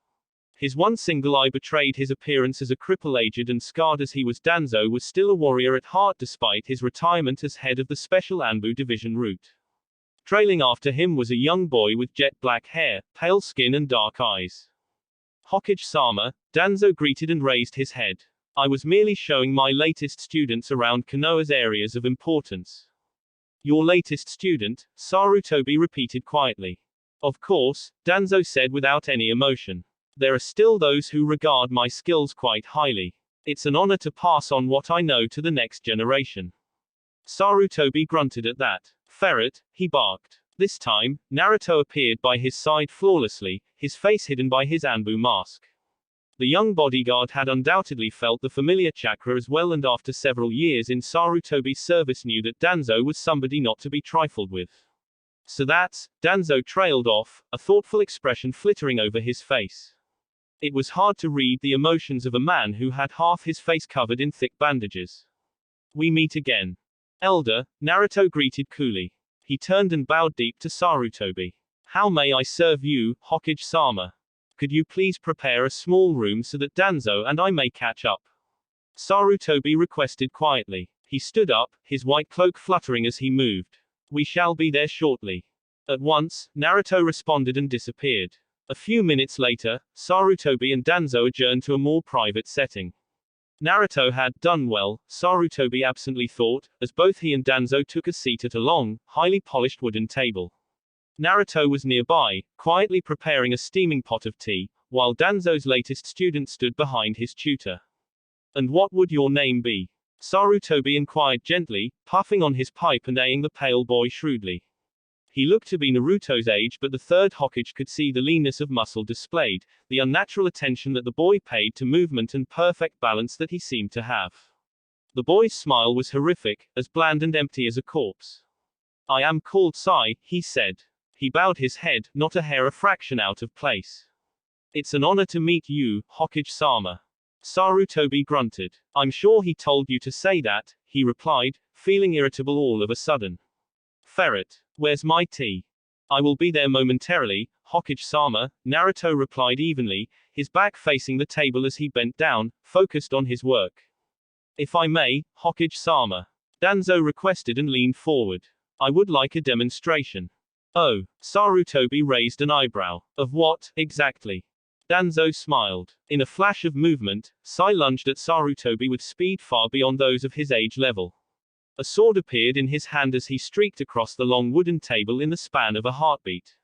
His one single eye betrayed his appearance as a cripple, aged and scarred as he was. Danzo was still a warrior at heart despite his retirement as head of the special Anbu division route. Trailing after him was a young boy with jet black hair, pale skin and dark eyes. "Hokage-sama," Danzo greeted and raised his head. "I was merely showing my latest students around Konoha's areas of importance." "Your latest student?" Sarutobi repeated quietly. "Of course," Danzo said without any emotion. "There are still those who regard my skills quite highly. It's an honor to pass on what I know to the next generation." Sarutobi grunted at that. "Ferret," he barked. This time, Naruto appeared by his side flawlessly, his face hidden by his Anbu mask. The young bodyguard had undoubtedly felt the familiar chakra as well, and after several years in Sarutobi's service knew that Danzo was somebody not to be trifled with. "So that's," Danzo trailed off, a thoughtful expression flittering over his face. It was hard to read the emotions of a man who had half his face covered in thick bandages. "We meet again." "Elder," Naruto greeted coolly. He turned and bowed deep to Sarutobi. "How may I serve you, Hokage-sama? Could you please prepare a small room so that Danzo and I may catch up?" Sarutobi requested quietly. He stood up, his white cloak fluttering as he moved. "We shall be there shortly." At once, Naruto responded and disappeared. A few minutes later, Sarutobi and Danzo adjourned to a more private setting. Naruto had done well, Sarutobi absently thought, as both he and Danzo took a seat at a long, highly polished wooden table. Naruto was nearby, quietly preparing a steaming pot of tea, while Danzo's latest student stood behind his tutor. "And what would your name be?" Sarutobi inquired gently, puffing on his pipe and eyeing the pale boy shrewdly. He looked to be Naruto's age, but the third Hokage could see the leanness of muscle displayed, the unnatural attention that the boy paid to movement and perfect balance that he seemed to have. The boy's smile was horrific, as bland and empty as a corpse. "I am called Sai," he said. He bowed his head, not a hair a fraction out of place. "It's an honor to meet you, Hokage-sama." Sarutobi grunted. "I'm sure he told you to say that," he replied, feeling irritable all of a sudden. "Ferret, where's my tea?" "I will be there momentarily, Hokage-sama," Naruto replied evenly, his back facing the table as he bent down, focused on his work. "If I may, Hokage-sama," Danzo requested and leaned forward. "I would like a demonstration." "Oh," Sarutobi raised an eyebrow. "Of what, exactly?" Danzo smiled. In a flash of movement, Sai lunged at Sarutobi with speed far beyond those of his age level. A sword appeared in his hand as he streaked across the long wooden table in the span of a heartbeat.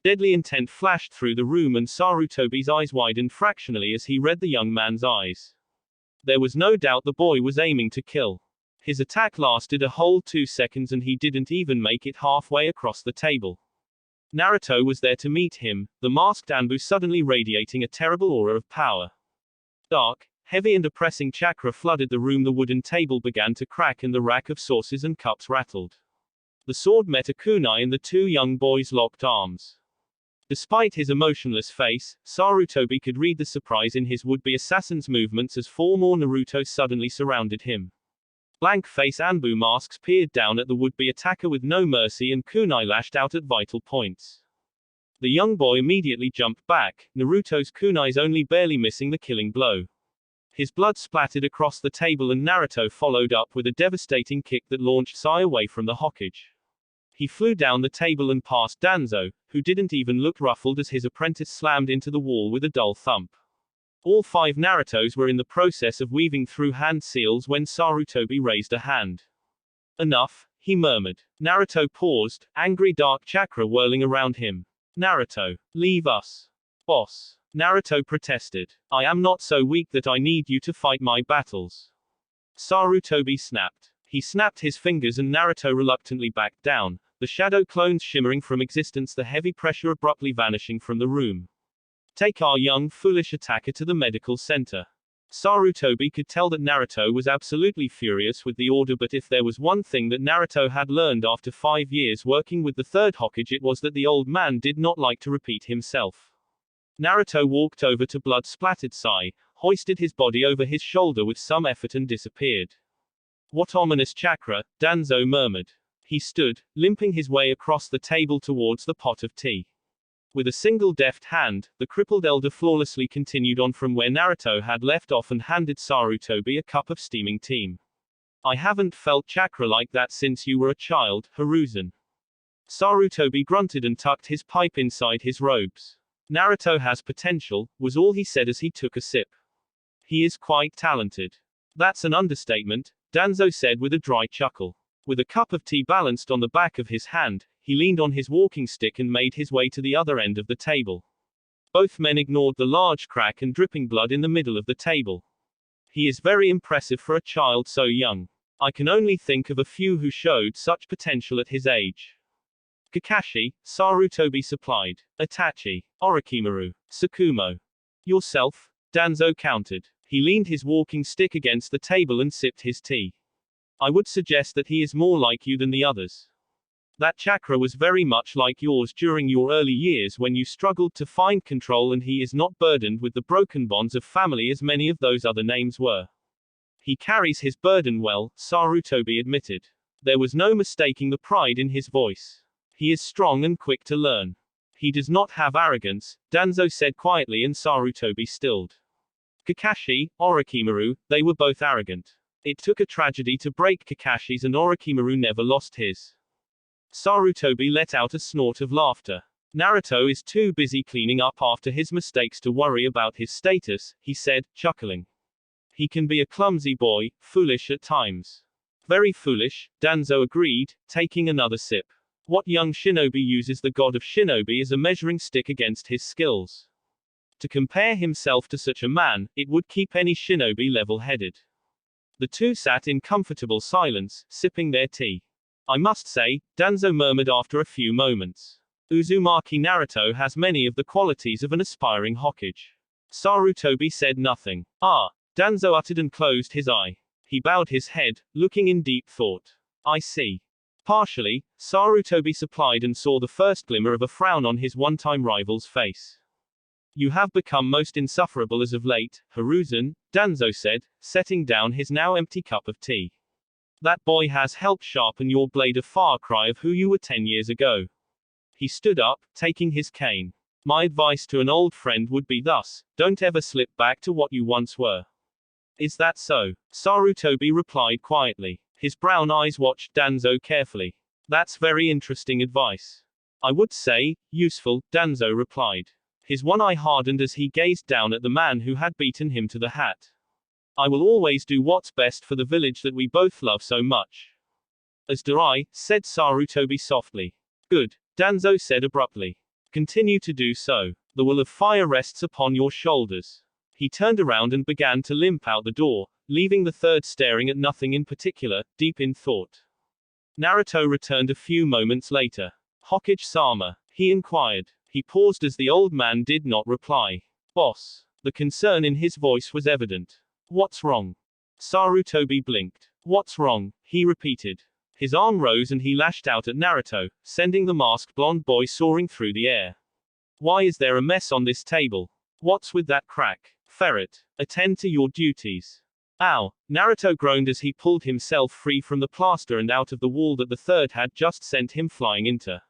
Deadly intent flashed through the room and Sarutobi's eyes widened fractionally as he read the young man's eyes. There was no doubt the boy was aiming to kill. His attack lasted a whole 2 seconds and he didn't even make it halfway across the table. Naruto was there to meet him, the masked Anbu suddenly radiating a terrible aura of power. Dark, heavy and oppressing chakra flooded the room. The wooden table began to crack and the rack of saucers and cups rattled. The sword met a kunai and the two young boys locked arms. Despite his emotionless face, Sarutobi could read the surprise in his would-be assassin's movements as 4 more Naruto suddenly surrounded him. Blank-face Anbu masks peered down at the would-be attacker with no mercy and kunai lashed out at vital points. The young boy immediately jumped back, Naruto's kunais only barely missing the killing blow. His blood splattered across the table and Naruto followed up with a devastating kick that launched Sai away from the Hokage. He flew down the table and past Danzo, who didn't even look ruffled as his apprentice slammed into the wall with a dull thump. All 5 Narutos were in the process of weaving through hand seals when Sarutobi raised a hand. Enough, he murmured. Naruto paused, angry dark chakra whirling around him. Naruto, leave us. Boss. Naruto protested. I am not so weak that I need you to fight my battles. Sarutobi snapped. He snapped his fingers and Naruto reluctantly backed down, the shadow clones shimmering from existence, the heavy pressure abruptly vanishing from the room. Take our young, foolish attacker to the medical center. Sarutobi could tell that Naruto was absolutely furious with the order, but if there was one thing that Naruto had learned after 5 years working with the third Hokage, it was that the old man did not like to repeat himself. Naruto walked over to blood-splattered Sai, hoisted his body over his shoulder with some effort and disappeared. What ominous chakra, Danzo murmured. He stood, limping his way across the table towards the pot of tea. With a single deft hand, the crippled elder flawlessly continued on from where Naruto had left off and handed Sarutobi a cup of steaming tea. I haven't felt chakra like that since you were a child, Hiruzen. Sarutobi grunted and tucked his pipe inside his robes. Naruto has potential, was all he said as he took a sip. He is quite talented. That's an understatement, Danzo said with a dry chuckle. With a cup of tea balanced on the back of his hand, he leaned on his walking stick and made his way to the other end of the table. Both men ignored the large crack and dripping blood in the middle of the table. He is very impressive for a child so young. I can only think of a few who showed such potential at his age. Kakashi, Sarutobi supplied. Itachi, Orochimaru, Tsukumo. Yourself, Danzo countered. He leaned his walking stick against the table and sipped his tea. I would suggest that he is more like you than the others. That chakra was very much like yours during your early years when you struggled to find control, and he is not burdened with the broken bonds of family as many of those other names were. He carries his burden well, Sarutobi admitted. There was no mistaking the pride in his voice. He is strong and quick to learn. He does not have arrogance, Danzo said quietly, and Sarutobi stilled. Kakashi, Orochimaru, they were both arrogant. It took a tragedy to break Kakashi's, and Orochimaru never lost his. Sarutobi let out a snort of laughter. Naruto is too busy cleaning up after his mistakes to worry about his status, he said, chuckling. He can be a clumsy boy, foolish at times. Very foolish, Danzo agreed, taking another sip. What young shinobi uses the god of shinobi as a measuring stick against his skills? To compare himself to such a man, it would keep any shinobi level-headed. The two sat in comfortable silence, sipping their tea. I must say, Danzo murmured after a few moments. Uzumaki Naruto has many of the qualities of an aspiring Hokage. Sarutobi said nothing. Ah, Danzo uttered and closed his eye. He bowed his head, looking in deep thought. I see. Partially, Sarutobi supplied and saw the first glimmer of a frown on his one-time rival's face. You have become most insufferable as of late, Hiruzen, Danzo said, setting down his now empty cup of tea. That boy has helped sharpen your blade, a far cry of who you were 10 years ago. He stood up, taking his cane. My advice to an old friend would be thus: don't ever slip back to what you once were. Is that so? Sarutobi replied quietly. His brown eyes watched Danzo carefully. That's very interesting advice. I would say, useful, Danzo replied. His one eye hardened as he gazed down at the man who had beaten him to the hat. I will always do what's best for the village that we both love so much. As do I, said Sarutobi softly. Good, Danzo said abruptly. Continue to do so. The will of fire rests upon your shoulders. He turned around and began to limp out the door, leaving the third staring at nothing in particular, deep in thought. Naruto returned a few moments later. Hokage-sama, he inquired. He paused as the old man did not reply. Boss. The concern in his voice was evident. What's wrong? Sarutobi blinked. What's wrong? He repeated. His arm rose and he lashed out at Naruto, sending the masked blonde boy soaring through the air. Why is there a mess on this table? What's with that crack? Ferret. Attend to your duties. Ow! Naruto groaned as he pulled himself free from the plaster and out of the wall that the third had just sent him flying into.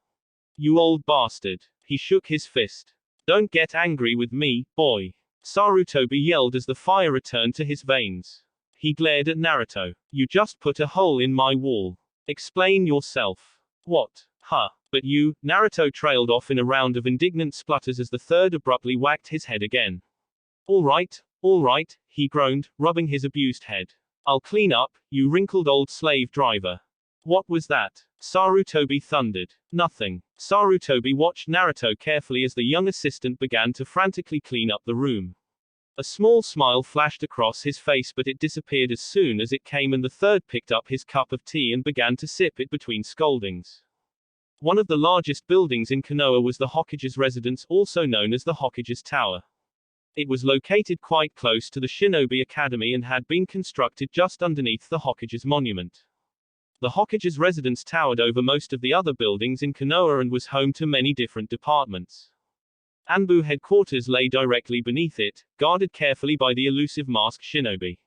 You old bastard. He shook his fist. Don't get angry with me, boy. Sarutobi yelled as the fire returned to his veins. He glared at Naruto. You just put a hole in my wall. Explain yourself. What? Huh. But you, Naruto trailed off in a round of indignant splutters as the third abruptly whacked his head again. All right, he groaned, rubbing his abused head. I'll clean up, you wrinkled old slave driver. What was that? Sarutobi thundered. Nothing. Sarutobi watched Naruto carefully as the young assistant began to frantically clean up the room. A small smile flashed across his face, but it disappeared as soon as it came, and the third picked up his cup of tea and began to sip it between scoldings. One of the largest buildings in Konoha was the Hokage's residence, also known as the Hokage's Tower. It was located quite close to the Shinobi Academy and had been constructed just underneath the Hokage's monument. The Hokage's residence towered over most of the other buildings in Konoha and was home to many different departments. Anbu headquarters lay directly beneath it, guarded carefully by the elusive masked shinobi.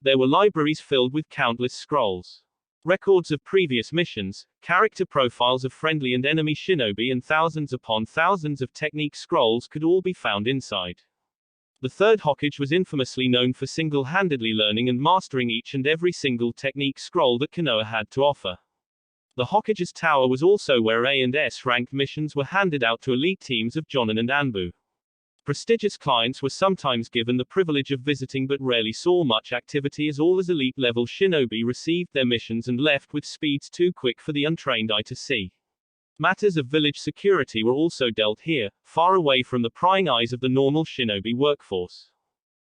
There were libraries filled with countless scrolls. Records of previous missions, character profiles of friendly and enemy shinobi, and thousands upon thousands of technique scrolls could all be found inside. The third Hokage was infamously known for single-handedly learning and mastering each and every single technique scroll that Konoha had to offer. The Hokage's Tower was also where A and S ranked missions were handed out to elite teams of Jonin and Anbu. Prestigious clients were sometimes given the privilege of visiting but rarely saw much activity, as all as elite-level shinobi received their missions and left with speeds too quick for the untrained eye to see. Matters of village security were also dealt here, far away from the prying eyes of the normal shinobi workforce.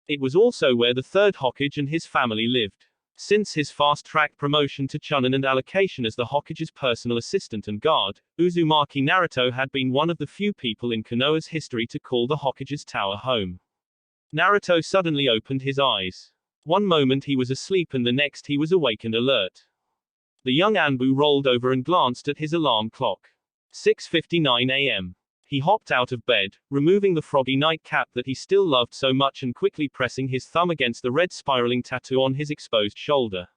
It was also where the third Hokage and his family lived. Since his fast-track promotion to Chunin and allocation as the Hokage's personal assistant and guard, Uzumaki Naruto had been one of the few people in Konoha's history to call the Hokage's Tower home. Naruto suddenly opened his eyes. One moment he was asleep and the next he was awake and alert. The young Anbu rolled over and glanced at his alarm clock. 6:59 a.m. He hopped out of bed, removing the froggy nightcap that he still loved so much and quickly pressing his thumb against the red spiraling tattoo on his exposed shoulder.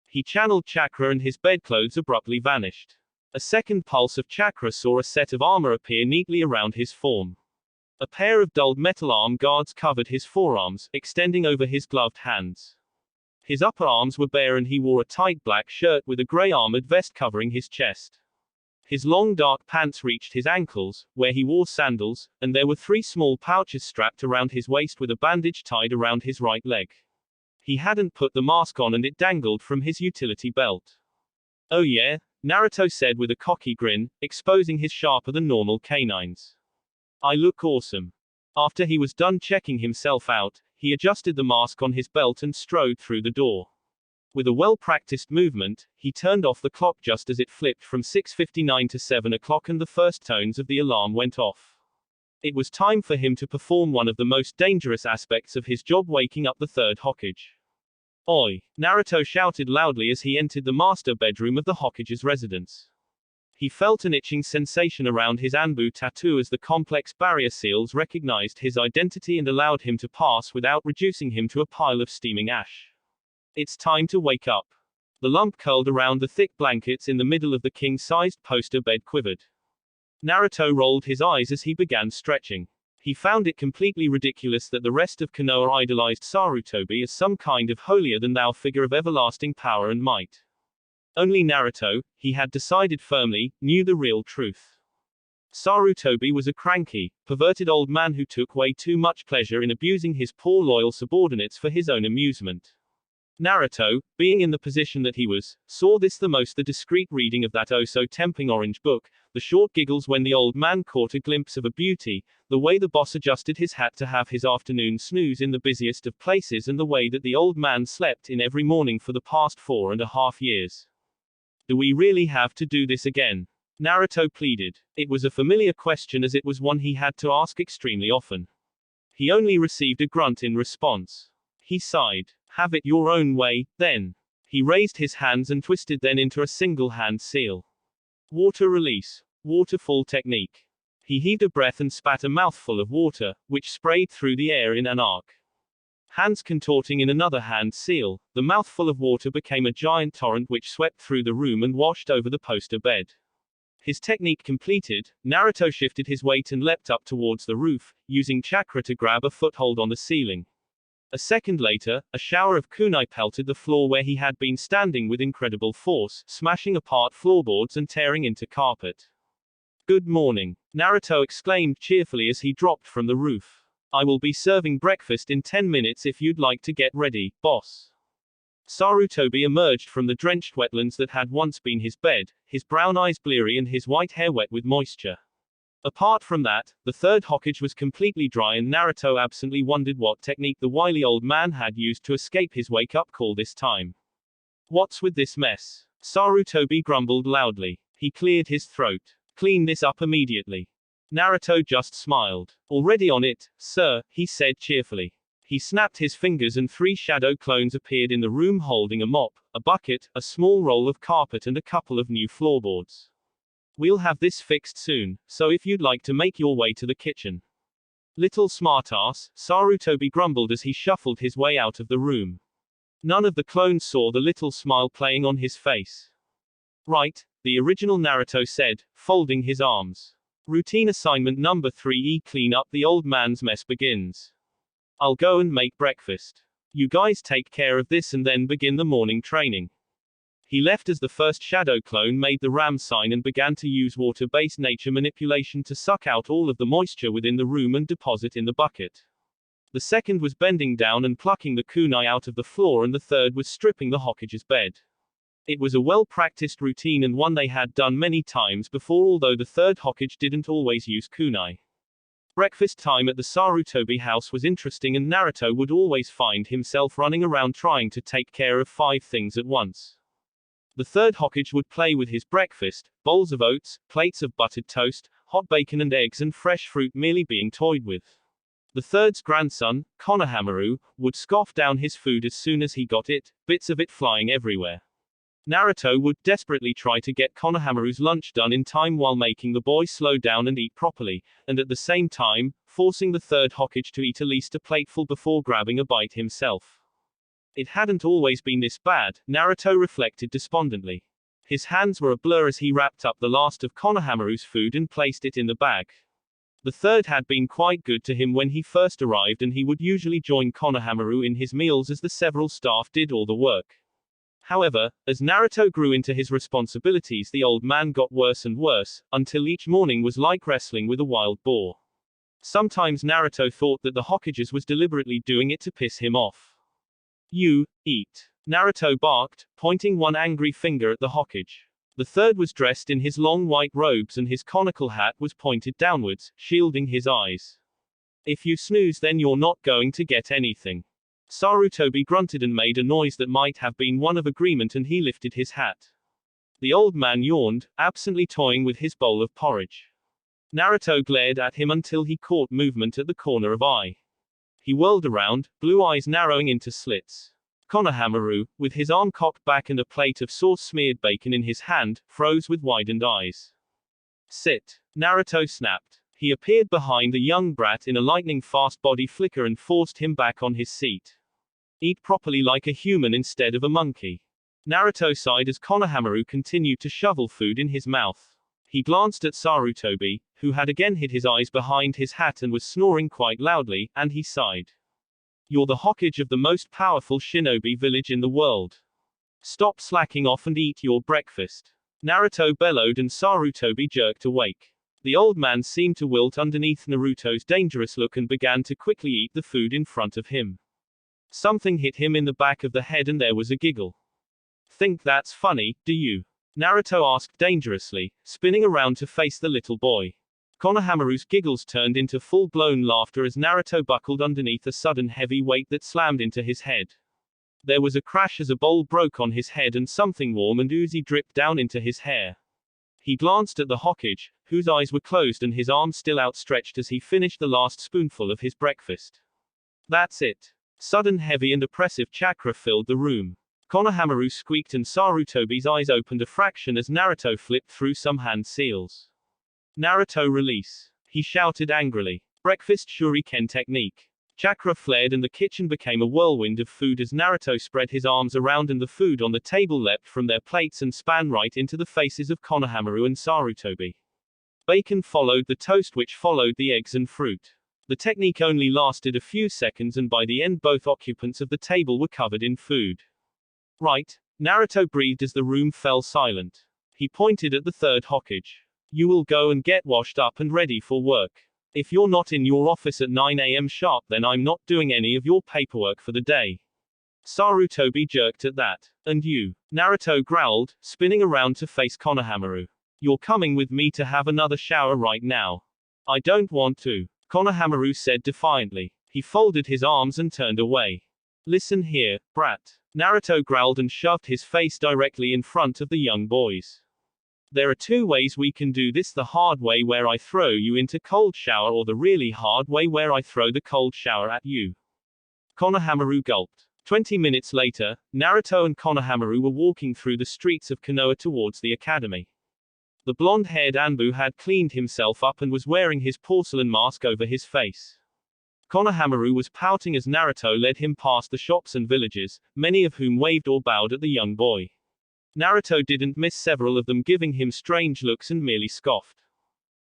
He channeled chakra and his bedclothes abruptly vanished. A second pulse of chakra saw a set of armor appear neatly around his form. A pair of dulled metal arm guards covered his forearms, extending over his gloved hands. His upper arms were bare and he wore a tight black shirt with a gray armored vest covering his chest. His long dark pants reached his ankles, where he wore sandals, and there were 3 small pouches strapped around his waist with a bandage tied around his right leg. He hadn't put the mask on and it dangled from his utility belt. "Oh yeah?" Naruto said with a cocky grin, exposing his sharper than normal canines. "I look awesome." After he was done checking himself out, he adjusted the mask on his belt and strode through the door. With a well-practiced movement, he turned off the clock just as it flipped from 6:59 to 7 o'clock and the first tones of the alarm went off. It was time for him to perform one of the most dangerous aspects of his job, waking up the third Hokage. "Oi!" Naruto shouted loudly as he entered the master bedroom of the Hokage's residence. He felt an itching sensation around his Anbu tattoo as the complex barrier seals recognized his identity and allowed him to pass without reducing him to a pile of steaming ash. "It's time to wake up." The lump curled around the thick blankets in the middle of the king-sized poster bed quivered. Naruto rolled his eyes as he began stretching. He found it completely ridiculous that the rest of Konoha idolized Sarutobi as some kind of holier-than-thou figure of everlasting power and might. Only Naruto, he had decided firmly, knew the real truth. Sarutobi was a cranky, perverted old man who took way too much pleasure in abusing his poor loyal subordinates for his own amusement. Naruto, being in the position that he was, saw this the discreet reading of that oh-so-tempting orange book, the short giggles when the old man caught a glimpse of a beauty, the way the boss adjusted his hat to have his afternoon snooze in the busiest of places, and the way that the old man slept in every morning for the past 4.5 years. "Do we really have to do this again?" Naruto pleaded. It was a familiar question as it was one he had to ask extremely often. He only received a grunt in response. He sighed. "Have it your own way, then." He raised his hands and twisted them into a single hand seal. Water release. Waterfall technique. He heaved a breath and spat a mouthful of water, which sprayed through the air in an arc. Hands contorting in another hand seal, the mouthful of water became a giant torrent which swept through the room and washed over the poster bed. His technique completed, Naruto shifted his weight and leapt up towards the roof, using chakra to grab a foothold on the ceiling. A second later, a shower of kunai pelted the floor where he had been standing with incredible force, smashing apart floorboards and tearing into carpet. "Good morning," Naruto exclaimed cheerfully as he dropped from the roof. "I will be serving breakfast in 10 minutes if you'd like to get ready, boss." Sarutobi emerged from the drenched wetlands that had once been his bed, his brown eyes bleary and his white hair wet with moisture. Apart from that, the third Hokage was completely dry and Naruto absently wondered what technique the wily old man had used to escape his wake-up call this time. What's with this mess? Sarutobi grumbled loudly. He cleared his throat. Clean this up immediately. Naruto just smiled. Already on it, sir, he said cheerfully. He snapped his fingers and 3 shadow clones appeared in the room holding a mop, a bucket, a small roll of carpet and a couple of new floorboards. We'll have this fixed soon, so if you'd like to make your way to the kitchen. Little smartass, Sarutobi grumbled as he shuffled his way out of the room. None of the clones saw the little smile playing on his face. Right, the original Naruto said, folding his arms. Routine assignment number 3E: clean up the old man's mess begins. I'll go and make breakfast. You guys take care of this and then begin the morning training. He left as the first shadow clone made the ram sign and began to use water-based nature manipulation to suck out all of the moisture within the room and deposit in the bucket. The second was bending down and plucking the kunai out of the floor, and the third was stripping the Hokage's bed. It was a well-practiced routine and one they had done many times before, although the third Hokage didn't always use kunai. Breakfast time at the Sarutobi house was interesting and Naruto would always find himself running around trying to take care of 5 things at once. The third Hokage would play with his breakfast, bowls of oats, plates of buttered toast, hot bacon and eggs and fresh fruit merely being toyed with. The third's grandson, Konohamaru, would scoff down his food as soon as he got it, bits of it flying everywhere. Naruto would desperately try to get Konohamaru's lunch done in time while making the boy slow down and eat properly, and at the same time, forcing the third Hokage to eat at least a plateful before grabbing a bite himself. It hadn't always been this bad, Naruto reflected despondently. His hands were a blur as he wrapped up the last of Konohamaru's food and placed it in the bag. The third had been quite good to him when he first arrived and he would usually join Konohamaru in his meals as the several staff did all the work. However, as Naruto grew into his responsibilities, the old man got worse and worse, until each morning was like wrestling with a wild boar. Sometimes Naruto thought that the Hokages was deliberately doing it to piss him off. You, eat. Naruto barked, pointing one angry finger at the Hokage. The third was dressed in his long white robes and his conical hat was pointed downwards, shielding his eyes. If you snooze then you're not going to get anything. Sarutobi grunted and made a noise that might have been one of agreement and he lifted his hat. The old man yawned, absently toying with his bowl of porridge. Naruto glared at him until he caught movement at the corner of eye. He whirled around, blue eyes narrowing into slits. Konohamaru, with his arm cocked back and a plate of sauce-smeared bacon in his hand, froze with widened eyes. Sit. Naruto snapped. He appeared behind the young brat in a lightning-fast body flicker and forced him back on his seat. Eat properly like a human instead of a monkey. Naruto sighed as Konohamaru continued to shovel food in his mouth. He glanced at Sarutobi, who had again hid his eyes behind his hat and was snoring quite loudly, and he sighed. You're the Hokage of the most powerful shinobi village in the world. Stop slacking off and eat your breakfast. Naruto bellowed and Sarutobi jerked awake. The old man seemed to wilt underneath Naruto's dangerous look and began to quickly eat the food in front of him. Something hit him in the back of the head and there was a giggle. Think that's funny, do you? Naruto asked dangerously, spinning around to face the little boy. Konohamaru's giggles turned into full-blown laughter as Naruto buckled underneath a sudden heavy weight that slammed into his head. There was a crash as a bowl broke on his head and something warm and oozy dripped down into his hair. He glanced at the Hokage, whose eyes were closed and his arms still outstretched as he finished the last spoonful of his breakfast. That's it. Sudden heavy and oppressive chakra filled the room. Konohamaru squeaked and Sarutobi's eyes opened a fraction as Naruto flipped through some hand seals. Naruto release. He shouted angrily. Breakfast shuriken technique. Chakra flared and the kitchen became a whirlwind of food as Naruto spread his arms around and the food on the table leapt from their plates and span right into the faces of Konohamaru and Sarutobi. Bacon followed the toast which followed the eggs and fruit. The technique only lasted a few seconds and by the end both occupants of the table were covered in food. Right. Naruto breathed as the room fell silent. He pointed at the third Hokage. You will go and get washed up and ready for work. If you're not in your office at 9 a.m. sharp then I'm not doing any of your paperwork for the day. Sarutobi jerked at that. And you? Naruto growled, spinning around to face Konohamaru. You're coming with me to have another shower right now. I don't want to, Konohamaru said defiantly. He folded his arms and turned away. Listen here, brat. Naruto growled and shoved his face directly in front of the young boys. There are two ways we can do this: the hard way where I throw you into cold shower, or the really hard way where I throw the cold shower at you. Konohamaru gulped. 20 minutes later, Naruto and Konohamaru were walking through the streets of Konoha towards the academy. The blonde-haired Anbu had cleaned himself up and was wearing his porcelain mask over his face. Konohamaru was pouting as Naruto led him past the shops and villagers, many of whom waved or bowed at the young boy. Naruto didn't miss several of them giving him strange looks and merely scoffed.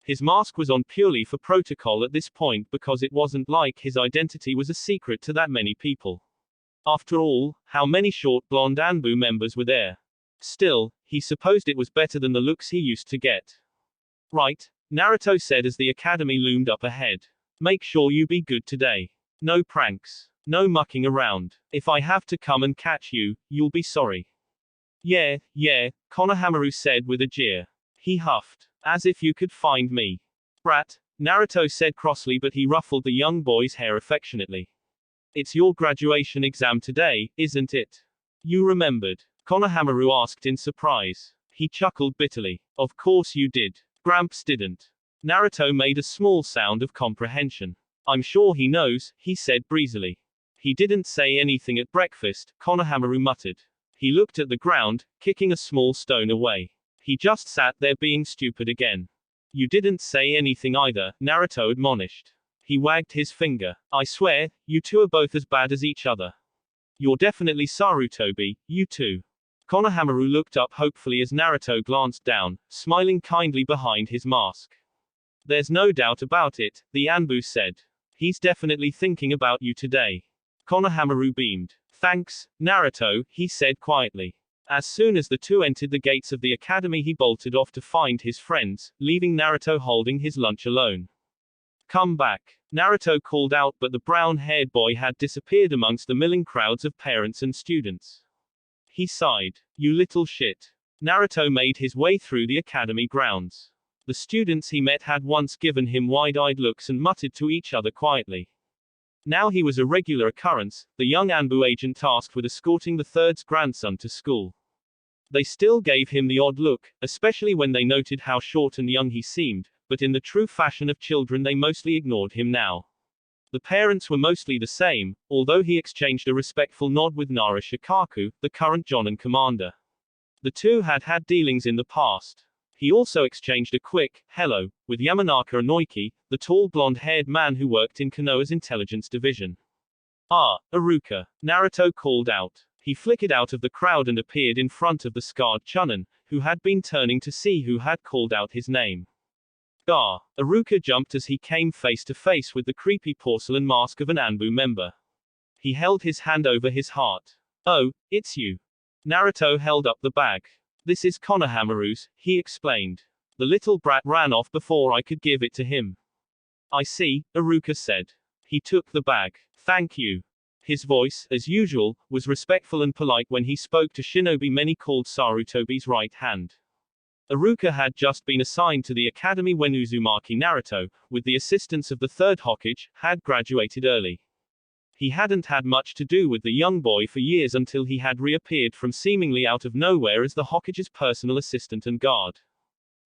His mask was on purely for protocol at this point, because it wasn't like his identity was a secret to that many people. After all, how many short blonde Anbu members were there? Still, he supposed it was better than the looks he used to get. Right, Naruto said as the academy loomed up ahead. Make sure you be good today. No pranks. No mucking around. If I have to come and catch you, you'll be sorry. Yeah, Konohamaru said with a jeer. He huffed. As if you could find me. Brat, Naruto said crossly, but he ruffled the young boy's hair affectionately. It's your graduation exam today, isn't it? You remembered? Konohamaru asked in surprise. He chuckled bitterly. Of course you did. Gramps didn't. Naruto made a small sound of comprehension. I'm sure he knows, he said breezily. He didn't say anything at breakfast, Konohamaru muttered. He looked at the ground, kicking a small stone away. He just sat there being stupid again. You didn't say anything either, Naruto admonished. He wagged his finger. I swear, you two are both as bad as each other. You're definitely Sarutobi, you two. Konohamaru looked up hopefully as Naruto glanced down, smiling kindly behind his mask. There's no doubt about it, the Anbu said. He's definitely thinking about you today. Konohamaru beamed. Thanks, Naruto, he said quietly. As soon as the two entered the gates of the academy, he bolted off to find his friends, leaving Naruto holding his lunch alone. Come back, Naruto called out, but the brown-haired boy had disappeared amongst the milling crowds of parents and students. He sighed. You little shit. Naruto made his way through the academy grounds. The students he met had once given him wide-eyed looks and muttered to each other quietly. Now he was a regular occurrence, the young Anbu agent tasked with escorting the third's grandson to school. They still gave him the odd look, especially when they noted how short and young he seemed, but in the true fashion of children they mostly ignored him now. The parents were mostly the same, although he exchanged a respectful nod with Nara Shikaku, the current Jonin commander. The two had had dealings in the past. He also exchanged a quick, hello, with Yamanaka Inoiki, the tall blonde-haired man who worked in Konoha's intelligence division. Ah, Iruka, Naruto called out. He flickered out of the crowd and appeared in front of the scarred Chunin, who had been turning to see who had called out his name. Gah! Iruka jumped as he came face to face with the creepy porcelain mask of an Anbu member. He held his hand over his heart. Oh, it's you. Naruto held up the bag. This is Konohamaru's, he explained. The little brat ran off before I could give it to him. I see, Iruka said. He took the bag. Thank you. His voice, as usual, was respectful and polite when he spoke to Shinobi many called Sarutobi's right hand. Iruka had just been assigned to the academy when Uzumaki Naruto, with the assistance of the third Hokage, had graduated early. He hadn't had much to do with the young boy for years until he had reappeared from seemingly out of nowhere as the Hokage's personal assistant and guard.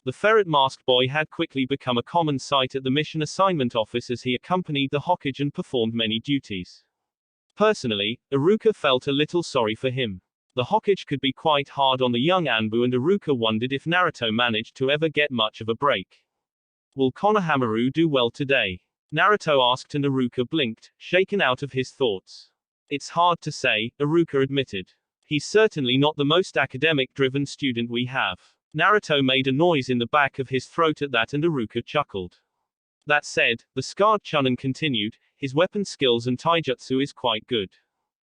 The ferret-masked boy had quickly become a common sight at the mission assignment office as he accompanied the Hokage and performed many duties. Personally, Iruka felt a little sorry for him. The Hokage could be quite hard on the young Anbu, and Iruka wondered if Naruto managed to ever get much of a break. Will Konohamaru do well today? Naruto asked, and Iruka blinked, shaken out of his thoughts. It's hard to say, Iruka admitted. He's certainly not the most academic-driven student we have. Naruto made a noise in the back of his throat at that, and Iruka chuckled. That said, the scarred Chunin continued, his weapon skills and taijutsu is quite good.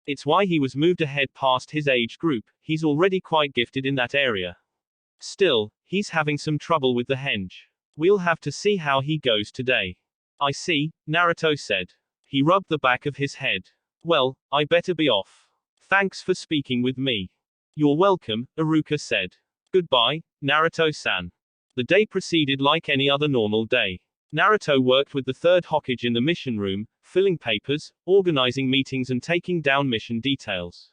It's why he was moved ahead past his age group, he's already quite gifted in that area. Still, he's having some trouble with the henge. We'll have to see how he goes today. I see, Naruto said. He rubbed the back of his head. Well, I better be off. Thanks for speaking with me. You're welcome, Iruka said. Goodbye, Naruto-san. The day proceeded like any other normal day. Naruto worked with the third Hokage in the mission room, filling papers, organizing meetings and taking down mission details.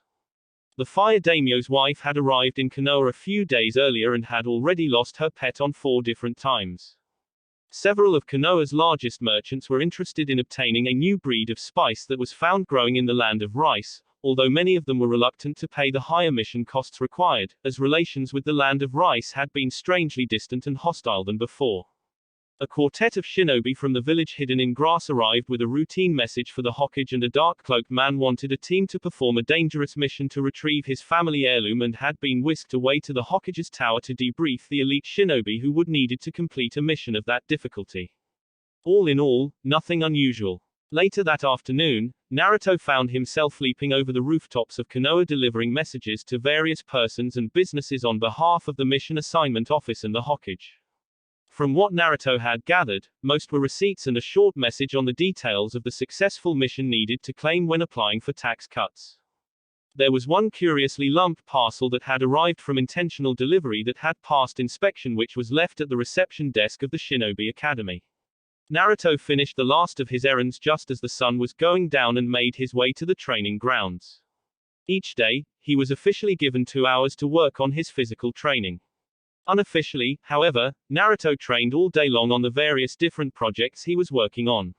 The fire daimyo's wife had arrived in Konoha a few days earlier and had already lost her pet on 4 different times. Several of Konoha's largest merchants were interested in obtaining a new breed of spice that was found growing in the land of rice, although many of them were reluctant to pay the higher mission costs required, as relations with the land of rice had been strangely distant and hostile than before. A quartet of shinobi from the village hidden in grass arrived with a routine message for the Hokage, and a dark-cloaked man wanted a team to perform a dangerous mission to retrieve his family heirloom and had been whisked away to the Hokage's tower to debrief the elite shinobi who would needed to complete a mission of that difficulty. All in all, nothing unusual. Later that afternoon, Naruto found himself leaping over the rooftops of Konoha delivering messages to various persons and businesses on behalf of the Mission Assignment Office and the Hokage. From what Naruto had gathered, most were receipts and a short message on the details of the successful mission needed to claim when applying for tax cuts. There was one curiously lumped parcel that had arrived from intentional delivery that had passed inspection, which was left at the reception desk of the Shinobi Academy. Naruto finished the last of his errands just as the sun was going down and made his way to the training grounds. Each day, he was officially given 2 hours to work on his physical training. Unofficially, however, Naruto trained all day long on the various different projects he was working on.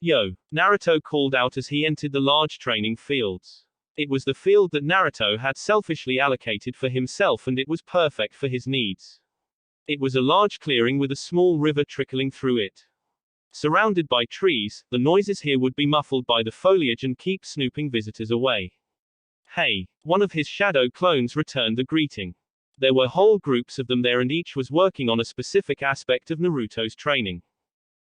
Yo! Naruto called out as he entered the large training fields. It was the field that Naruto had selfishly allocated for himself, and it was perfect for his needs. It was a large clearing with a small river trickling through it. Surrounded by trees, the noises here would be muffled by the foliage and keep snooping visitors away. Hey! One of his shadow clones returned the greeting. There were whole groups of them there, and each was working on a specific aspect of Naruto's training.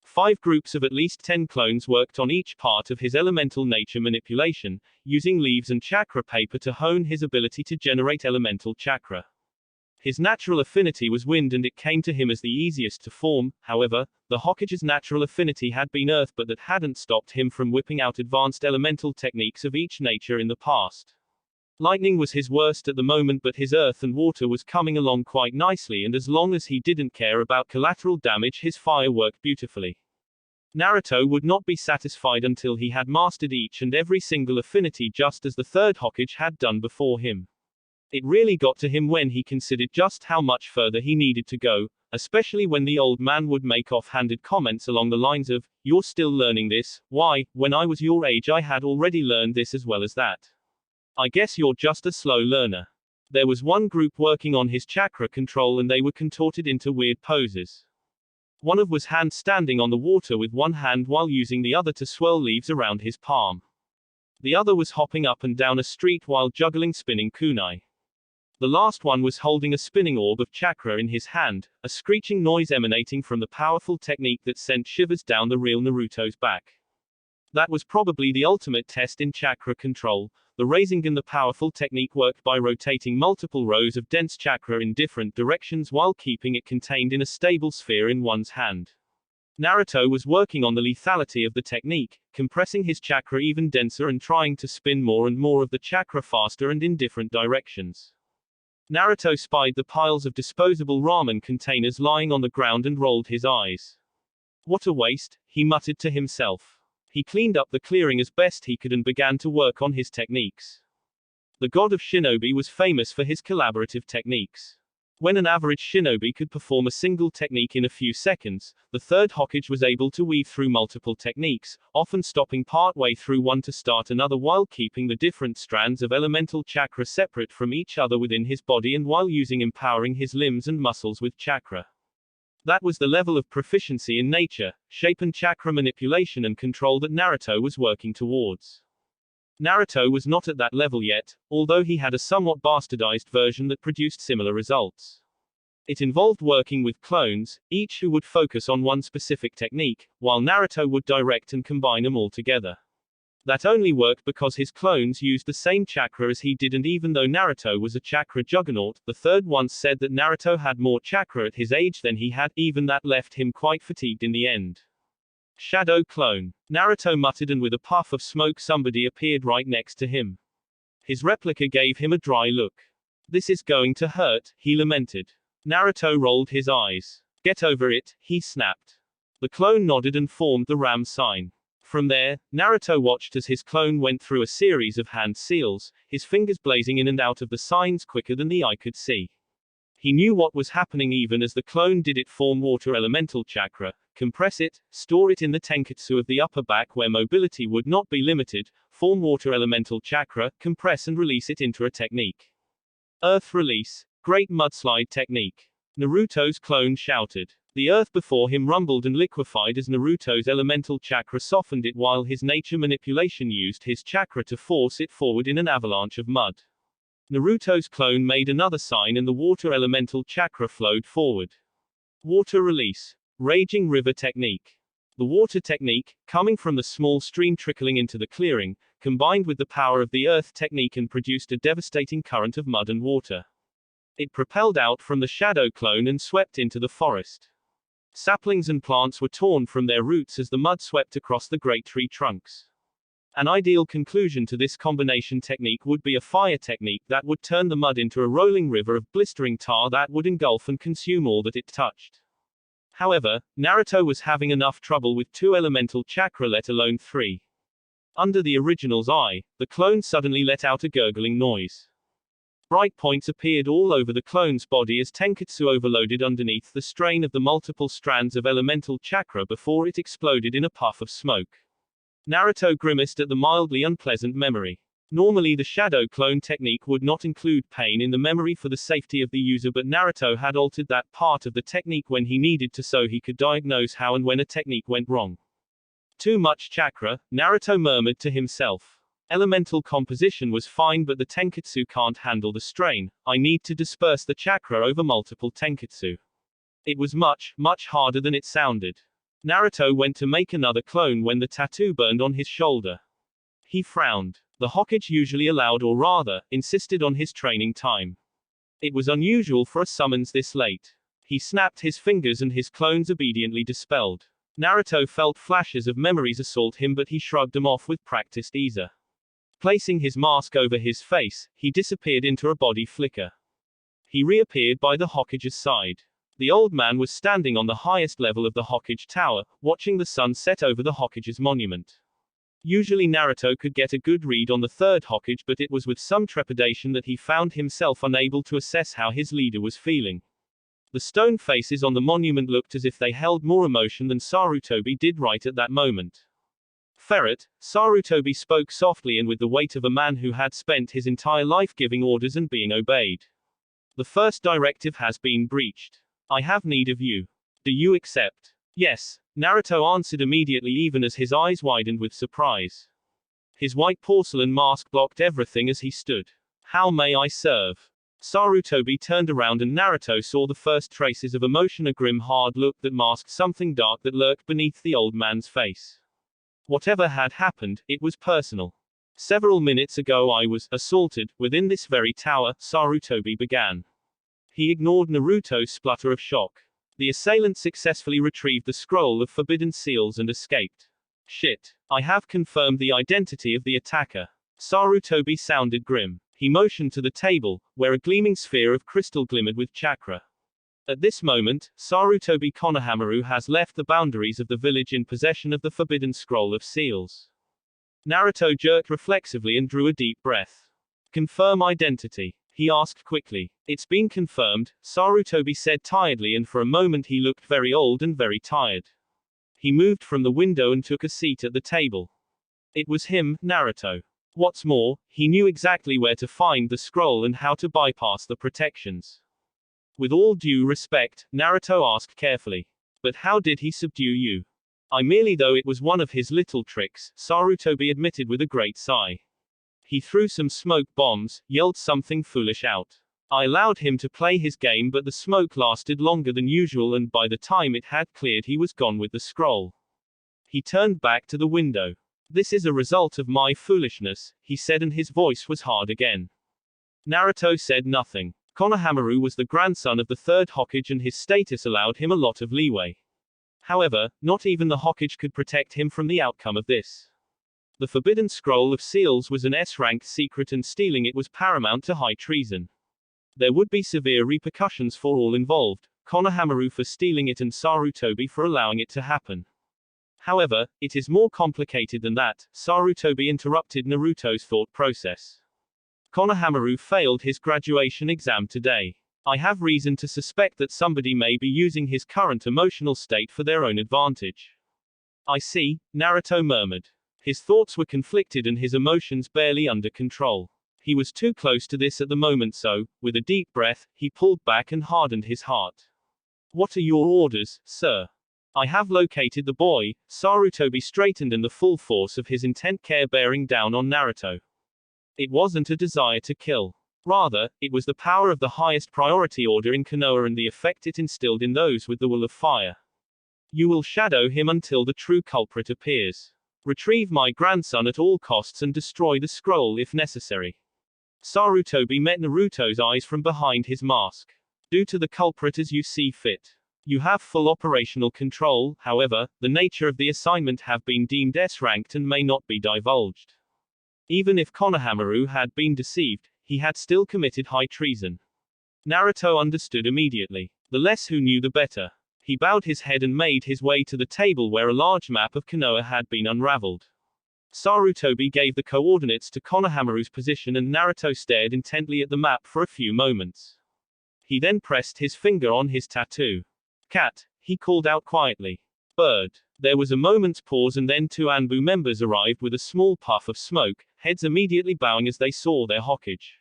5 groups of at least 10 clones worked on each part of his elemental nature manipulation, using leaves and chakra paper to hone his ability to generate elemental chakra. His natural affinity was wind, and it came to him as the easiest to form. However, the Hokage's natural affinity had been earth, but that hadn't stopped him from whipping out advanced elemental techniques of each nature in the past. Lightning was his worst at the moment, but his earth and water was coming along quite nicely, and as long as he didn't care about collateral damage, his fire worked beautifully. Naruto would not be satisfied until he had mastered each and every single affinity, just as the third Hokage had done before him. It really got to him when he considered just how much further he needed to go, especially when the old man would make off-handed comments along the lines of, "You're still learning this? Why, when I was your age I had already learned this as well as that. I guess you're just a slow learner." There was one group working on his chakra control, and they were contorted into weird poses. One of was hand standing on the water with one hand while using the other to swirl leaves around his palm. The other was hopping up and down a street while juggling spinning kunai. The last one was holding a spinning orb of chakra in his hand, a screeching noise emanating from the powerful technique that sent shivers down the real Naruto's back. That was probably the ultimate test in chakra control. The Rasengan, the powerful technique, worked by rotating multiple rows of dense chakra in different directions while keeping it contained in a stable sphere in one's hand. Naruto was working on the lethality of the technique, compressing his chakra even denser and trying to spin more and more of the chakra faster and in different directions. Naruto spied the piles of disposable ramen containers lying on the ground and rolled his eyes. What a waste, he muttered to himself. He cleaned up the clearing as best he could and began to work on his techniques. The god of shinobi was famous for his collaborative techniques. When an average shinobi could perform a single technique in a few seconds, the third Hokage was able to weave through multiple techniques, often stopping partway through one to start another while keeping the different strands of elemental chakra separate from each other within his body, and while empowering his limbs and muscles with chakra. That was the level of proficiency in nature, shape and chakra manipulation and control that Naruto was working towards. Naruto was not at that level yet, although he had a somewhat bastardized version that produced similar results. It involved working with clones, each who would focus on one specific technique, while Naruto would direct and combine them all together. That only worked because his clones used the same chakra as he did, and even though Naruto was a chakra juggernaut, the third once said that Naruto had more chakra at his age than he had, even that left him quite fatigued in the end. Shadow clone. Naruto muttered, and with a puff of smoke somebody appeared right next to him. His replica gave him a dry look. This is going to hurt, he lamented. Naruto rolled his eyes. Get over it, he snapped. The clone nodded and formed the ram sign. From there, Naruto watched as his clone went through a series of hand seals, his fingers blazing in and out of the signs quicker than the eye could see. He knew what was happening even as the clone did it. Form water elemental chakra, compress it, store it in the tenketsu of the upper back where mobility would not be limited, form water elemental chakra, compress and release it into a technique. Earth release, great mudslide technique. Naruto's clone shouted. The earth before him rumbled and liquefied as Naruto's elemental chakra softened it while his nature manipulation used his chakra to force it forward in an avalanche of mud. Naruto's clone made another sign and the water elemental chakra flowed forward. Water release. Raging river technique. The water technique, coming from the small stream trickling into the clearing, combined with the power of the earth technique and produced a devastating current of mud and water. It propelled out from the shadow clone and swept into the forest. Saplings and plants were torn from their roots as the mud swept across the great tree trunks. An ideal conclusion to this combination technique would be a fire technique that would turn the mud into a rolling river of blistering tar that would engulf and consume all that it touched. However, Naruto was having enough trouble with 2 elemental chakra, let alone 3. Under the original's eye, the clone suddenly let out a gurgling noise. Bright points appeared all over the clone's body as tenketsu overloaded underneath the strain of the multiple strands of elemental chakra before it exploded in a puff of smoke. Naruto grimaced at the mildly unpleasant memory. Normally the shadow clone technique would not include pain in the memory for the safety of the user, but Naruto had altered that part of the technique when he needed to so he could diagnose how and when a technique went wrong. Too much chakra, Naruto murmured to himself. Elemental composition was fine but the tenketsu can't handle the strain, I need to disperse the chakra over multiple tenketsu. It was much, much harder than it sounded. Naruto went to make another clone when the tattoo burned on his shoulder. He frowned. The Hokage usually allowed or rather, insisted on his training time. It was unusual for a summons this late. He snapped his fingers and his clones obediently dispelled. Naruto felt flashes of memories assault him but he shrugged them off with practiced ease. Placing his mask over his face, he disappeared into a body flicker. He reappeared by the Hokage's side. The old man was standing on the highest level of the Hokage tower, watching the sun set over the Hokage's monument. Usually Naruto could get a good read on the third Hokage, but it was with some trepidation that he found himself unable to assess how his leader was feeling. The stone faces on the monument looked as if they held more emotion than Sarutobi did right at that moment. Ferret, Sarutobi spoke softly and with the weight of a man who had spent his entire life giving orders and being obeyed. The first directive has been breached. I have need of you. Do you accept? Yes, Naruto answered immediately even as his eyes widened with surprise. His white porcelain mask blocked everything as he stood. How may I serve? Sarutobi turned around and Naruto saw the first traces of emotion, a grim hard look that masked something dark that lurked beneath the old man's face. Whatever had happened, it was personal. Several minutes ago I was assaulted, within this very tower, Sarutobi began. He ignored Naruto's splutter of shock. The assailant successfully retrieved the scroll of forbidden seals and escaped. Shit. I have confirmed the identity of the attacker. Sarutobi sounded grim. He motioned to the table, where a gleaming sphere of crystal glimmered with chakra. At this moment, Sarutobi Konohamaru has left the boundaries of the village in possession of the forbidden scroll of seals. Naruto jerked reflexively and drew a deep breath. Confirm identity. He asked quickly. It's been confirmed, Sarutobi said tiredly, and for a moment he looked very old and very tired. He moved from the window and took a seat at the table. It was him, Naruto. What's more, he knew exactly where to find the scroll and how to bypass the protections. With all due respect, Naruto asked carefully. But how did he subdue you? I merely, though it was one of his little tricks, Sarutobi admitted with a great sigh. He threw some smoke bombs, yelled something foolish out. I allowed him to play his game, but the smoke lasted longer than usual and by the time it had cleared he was gone with the scroll. He turned back to the window. This is a result of my foolishness, he said, and his voice was hard again. Naruto said nothing. Konohamaru was the grandson of the third Hokage and his status allowed him a lot of leeway. However, not even the Hokage could protect him from the outcome of this. The forbidden scroll of seals was an S-ranked secret and stealing it was paramount to high treason. There would be severe repercussions for all involved, Konohamaru for stealing it and Sarutobi for allowing it to happen. However, it is more complicated than that. Sarutobi interrupted Naruto's thought process. Konohamaru failed his graduation exam today. I have reason to suspect that somebody may be using his current emotional state for their own advantage. I see, Naruto murmured. His thoughts were conflicted and his emotions barely under control. He was too close to this at the moment, so, with a deep breath, he pulled back and hardened his heart. What are your orders, sir? I have located the boy. Sarutobi straightened and the full force of his intent care bearing down on Naruto. It wasn't a desire to kill. Rather, it was the power of the highest priority order in Konoha and the effect it instilled in those with the will of fire. You will shadow him until the true culprit appears. Retrieve my grandson at all costs and destroy the scroll if necessary. Sarutobi met Naruto's eyes from behind his mask. Do to the culprit as you see fit. You have full operational control, however, the nature of the assignment have been deemed S-ranked and may not be divulged. Even if Konohamaru had been deceived, he had still committed high treason. Naruto understood immediately. The less who knew the better. He bowed his head and made his way to the table where a large map of Konoha had been unraveled. Sarutobi gave the coordinates to Konohamaru's position and Naruto stared intently at the map for a few moments. He then pressed his finger on his tattoo. Cat, he called out quietly. Bird. There was a moment's pause and then two Anbu members arrived with a small puff of smoke, heads immediately bowing as they saw their Hokage.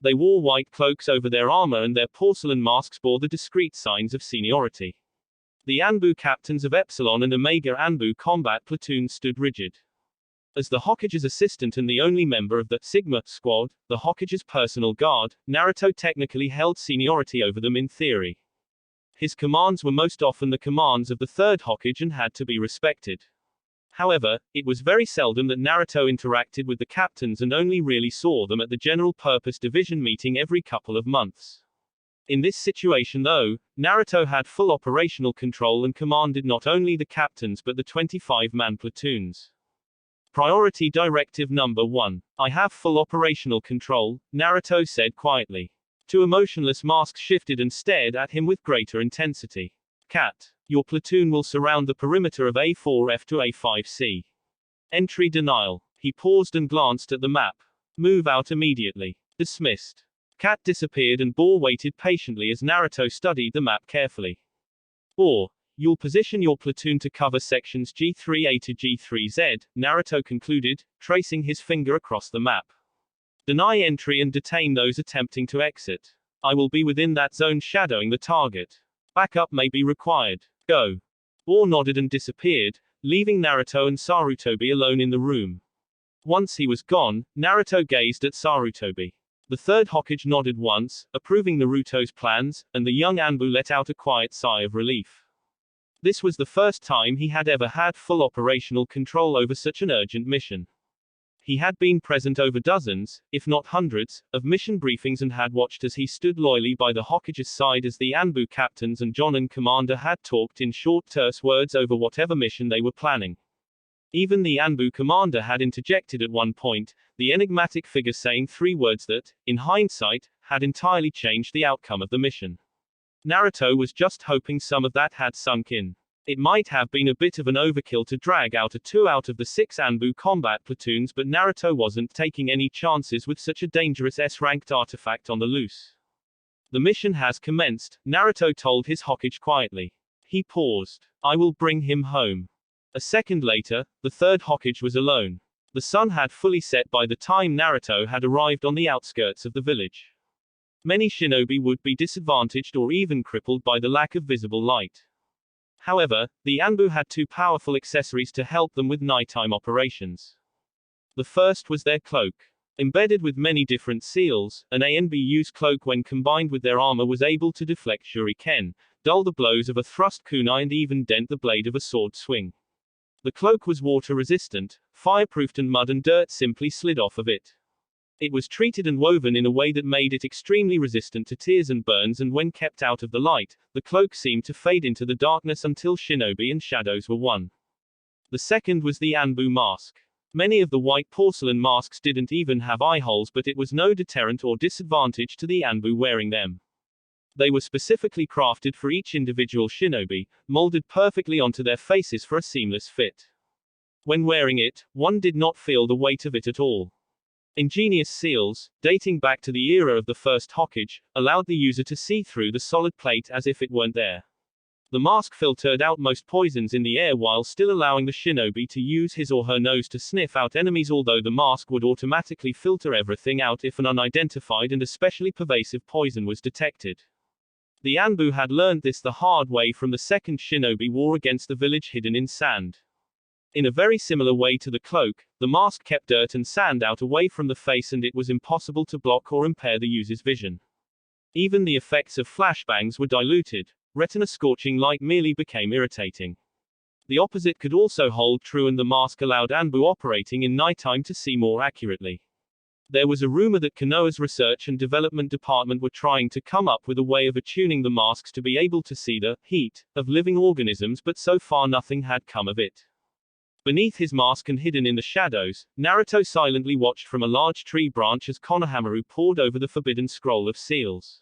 They wore white cloaks over their armor and their porcelain masks bore the discreet signs of seniority. The Anbu captains of Epsilon and Omega Anbu combat platoon stood rigid. As the Hokage's assistant and the only member of the Sigma squad, the Hokage's personal guard, Naruto technically held seniority over them in theory. His commands were most often the commands of the third Hokage and had to be respected. However, it was very seldom that Naruto interacted with the captains and only really saw them at the General Purpose Division meeting every couple of months. In this situation though, Naruto had full operational control and commanded not only the captains but the 25-man platoons. Priority Directive Number 1. I have full operational control, Naruto said quietly. Two emotionless masks shifted and stared at him with greater intensity. Cat. Your platoon will surround the perimeter of A4F to A5C. Entry denial. He paused and glanced at the map. Move out immediately. Dismissed. Cat disappeared and Boar waited patiently as Naruto studied the map carefully. Boar. You'll position your platoon to cover sections G3A to G3Z, Naruto concluded, tracing his finger across the map. Deny entry and detain those attempting to exit. I will be within that zone shadowing the target. Backup may be required. Go. Boar nodded and disappeared, leaving Naruto and Sarutobi alone in the room. Once he was gone, Naruto gazed at Sarutobi. The third Hokage nodded once, approving Naruto's plans, and the young Anbu let out a quiet sigh of relief. This was the first time he had ever had full operational control over such an urgent mission. He had been present over dozens, if not hundreds, of mission briefings and had watched as he stood loyally by the Hokage's side as the Anbu captains and Jonin commander had talked in short terse words over whatever mission they were planning. Even the Anbu commander had interjected at one point, the enigmatic figure saying 3 words that, in hindsight, had entirely changed the outcome of the mission. Naruto was just hoping some of that had sunk in. It might have been a bit of an overkill to drag out a 2 out of the 6 Anbu combat platoons, but Naruto wasn't taking any chances with such a dangerous S-ranked artifact on the loose. The mission has commenced, Naruto told his Hokage quietly. He paused. I will bring him home. A second later, the third Hokage was alone. The sun had fully set by the time Naruto had arrived on the outskirts of the village. Many shinobi would be disadvantaged or even crippled by the lack of visible light. However, the Anbu had 2 powerful accessories to help them with nighttime operations. The first was their cloak. Embedded with many different seals, an ANBU's cloak when combined with their armor was able to deflect shuriken, dull the blows of a thrust kunai and even dent the blade of a sword swing. The cloak was water resistant, fireproofed and mud and dirt simply slid off of it. It was treated and woven in a way that made it extremely resistant to tears and burns, and when kept out of the light, the cloak seemed to fade into the darkness until shinobi and shadows were one. The second was the Anbu mask. Many of the white porcelain masks didn't even have eye holes, but it was no deterrent or disadvantage to the Anbu wearing them. They were specifically crafted for each individual shinobi, molded perfectly onto their faces for a seamless fit. When wearing it, one did not feel the weight of it at all. Ingenious seals, dating back to the era of the first Hokage, allowed the user to see through the solid plate as if it weren't there. The mask filtered out most poisons in the air while still allowing the shinobi to use his or her nose to sniff out enemies, although the mask would automatically filter everything out if an unidentified and especially pervasive poison was detected. The Anbu had learned this the hard way from the second shinobi war against the village hidden in sand. In a very similar way to the cloak, the mask kept dirt and sand out away from the face, and it was impossible to block or impair the user's vision. Even the effects of flashbangs were diluted. Retina scorching light merely became irritating. The opposite could also hold true, and the mask allowed Anbu operating in nighttime to see more accurately. There was a rumor that Konoha's research and development department were trying to come up with a way of attuning the masks to be able to see the heat of living organisms, but so far nothing had come of it. Beneath his mask and hidden in the shadows, Naruto silently watched from a large tree branch as Konohamaru pored over the forbidden scroll of seals.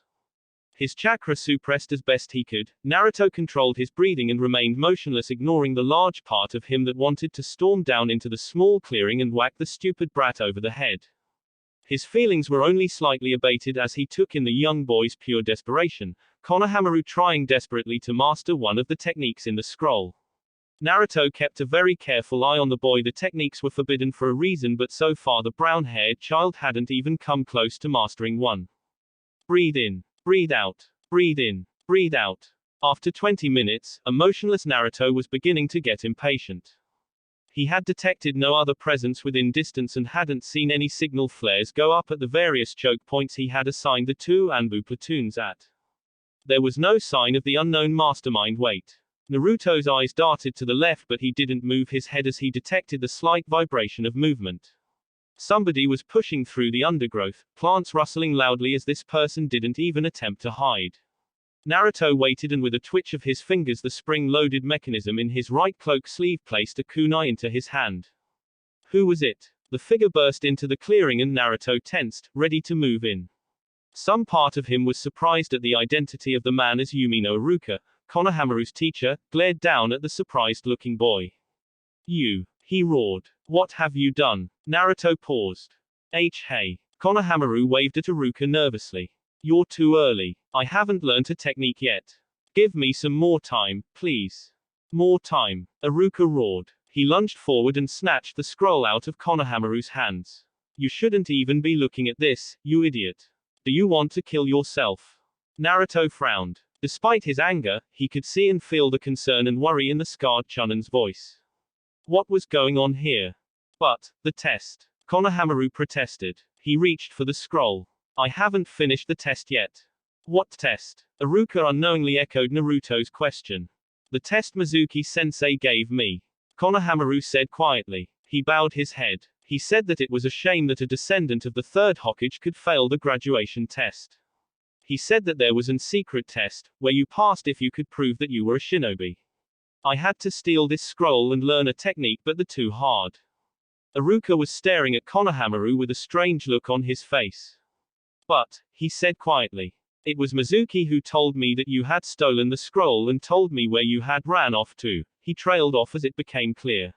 His chakra suppressed as best he could, Naruto controlled his breathing and remained motionless, ignoring the large part of him that wanted to storm down into the small clearing and whack the stupid brat over the head. His feelings were only slightly abated as he took in the young boy's pure desperation, Konohamaru trying desperately to master one of the techniques in the scroll. Naruto kept a very careful eye on the boy. The techniques were forbidden for a reason, but so far the brown-haired child hadn't even come close to mastering one. Breathe in. Breathe out. Breathe in. Breathe out. After 20 minutes, a motionless Naruto was beginning to get impatient. He had detected no other presence within distance and hadn't seen any signal flares go up at the various choke points he had assigned the two Anbu platoons at. There was no sign of the unknown mastermind. Wait. Naruto's eyes darted to the left, but he didn't move his head as he detected the slight vibration of movement. Somebody was pushing through the undergrowth, plants rustling loudly as this person didn't even attempt to hide. Naruto waited, and with a twitch of his fingers the spring-loaded mechanism in his right cloak sleeve placed a kunai into his hand. Who was it? The figure burst into the clearing and Naruto tensed, ready to move in. Some part of him was surprised at the identity of the man as Yumino Iruka, Konohamaru's teacher, glared down at the surprised-looking boy. You, he roared. What have you done? Naruto paused. Hey. Konohamaru waved at Iruka nervously. You're too early. I haven't learnt a technique yet. Give me some more time, please. More time. Iruka roared. He lunged forward and snatched the scroll out of Konohamaru's hands. You shouldn't even be looking at this, you idiot. Do you want to kill yourself? Naruto frowned. Despite his anger, he could see and feel the concern and worry in the scarred Chunan's voice. What was going on here? But, the test. Konohamaru protested. He reached for the scroll. I haven't finished the test yet. What test? Iruka unknowingly echoed Naruto's question. The test Mizuki-sensei gave me. Konohamaru said quietly. He bowed his head. He said that it was a shame that a descendant of the third Hokage could fail the graduation test. He said that there was an secret test, where you passed if you could prove that you were a shinobi. I had to steal this scroll and learn a technique, but they're too hard. Iruka was staring at Konohamaru with a strange look on his face. But, he said quietly. It was Mizuki who told me that you had stolen the scroll and told me where you had ran off to. He trailed off as it became clear.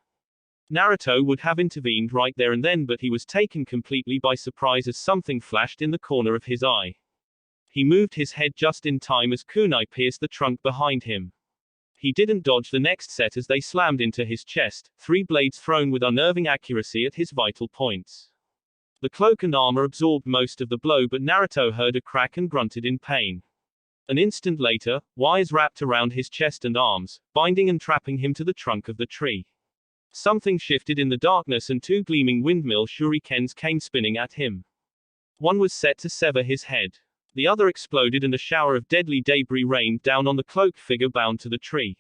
Naruto would have intervened right there and then, but he was taken completely by surprise as something flashed in the corner of his eye. He moved his head just in time as kunai pierced the trunk behind him. He didn't dodge the next set as they slammed into his chest, three blades thrown with unnerving accuracy at his vital points. The cloak and armor absorbed most of the blow, but Naruto heard a crack and grunted in pain. An instant later, wires wrapped around his chest and arms, binding and trapping him to the trunk of the tree. Something shifted in the darkness and two gleaming windmill shurikens came spinning at him. One was set to sever his head. The other exploded and a shower of deadly debris rained down on the cloaked figure bound to the tree.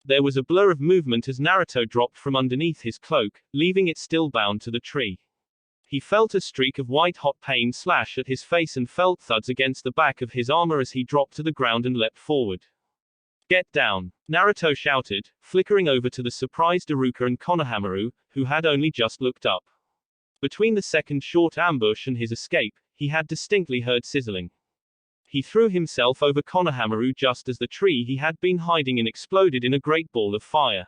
There was a blur of movement as Naruto dropped from underneath his cloak, leaving it still bound to the tree. He felt a streak of white-hot pain slash at his face and felt thuds against the back of his armor as he dropped to the ground and leapt forward. Get down! Naruto shouted, flickering over to the surprised Iruka and Konohamaru, who had only just looked up. Between the second short ambush and his escape, he had distinctly heard sizzling. He threw himself over Konohamaru just as the tree he had been hiding in exploded in a great ball of fire.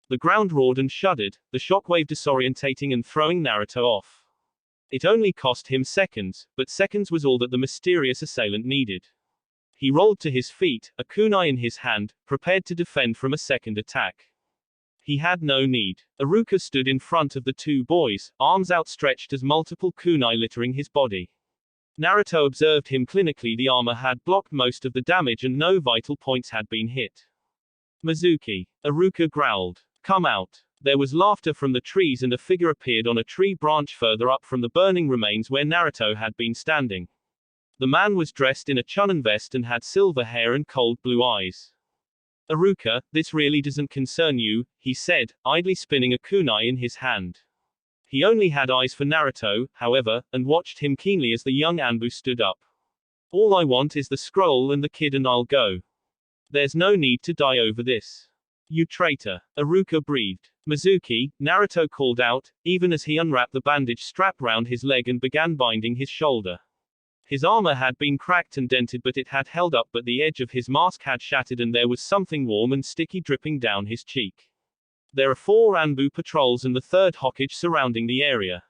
The ground roared and shuddered, the shockwave disorientating and throwing Naruto off. It only cost him seconds, but seconds was all that the mysterious assailant needed. He rolled to his feet, a kunai in his hand, prepared to defend from a second attack. He had no need. Iruka stood in front of the two boys, arms outstretched as multiple kunai littering his body. Naruto observed him clinically. The armor had blocked most of the damage and no vital points had been hit. Mizuki. Iruka growled. Come out. There was laughter from the trees and a figure appeared on a tree branch further up from the burning remains where Naruto had been standing. The man was dressed in a chunin vest and had silver hair and cold blue eyes. Iruka, this really doesn't concern you, he said, idly spinning a kunai in his hand. He only had eyes for Naruto, however, and watched him keenly as the young Anbu stood up. All I want is the scroll and the kid and I'll go. There's no need to die over this. You traitor. Iruka breathed. Mizuki, Naruto called out, even as he unwrapped the bandage strap round his leg and began binding his shoulder. His armor had been cracked and dented but it had held up, but the edge of his mask had shattered and there was something warm and sticky dripping down his cheek. There are 4 Anbu patrols and the 3rd Hokage surrounding the area.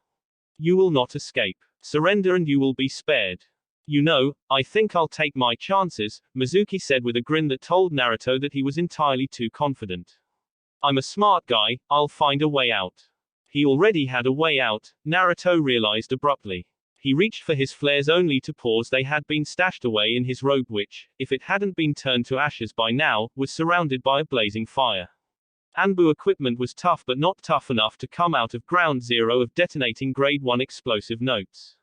You will not escape. Surrender and you will be spared. You know, I think I'll take my chances, Mizuki said with a grin that told Naruto that he was entirely too confident. I'm a smart guy, I'll find a way out. He already had a way out, Naruto realized abruptly. He reached for his flares only to pause. They had been stashed away in his robe which, if it hadn't been turned to ashes by now, was surrounded by a blazing fire. Anbu equipment was tough but not tough enough to come out of ground zero of detonating grade 1 explosive notes.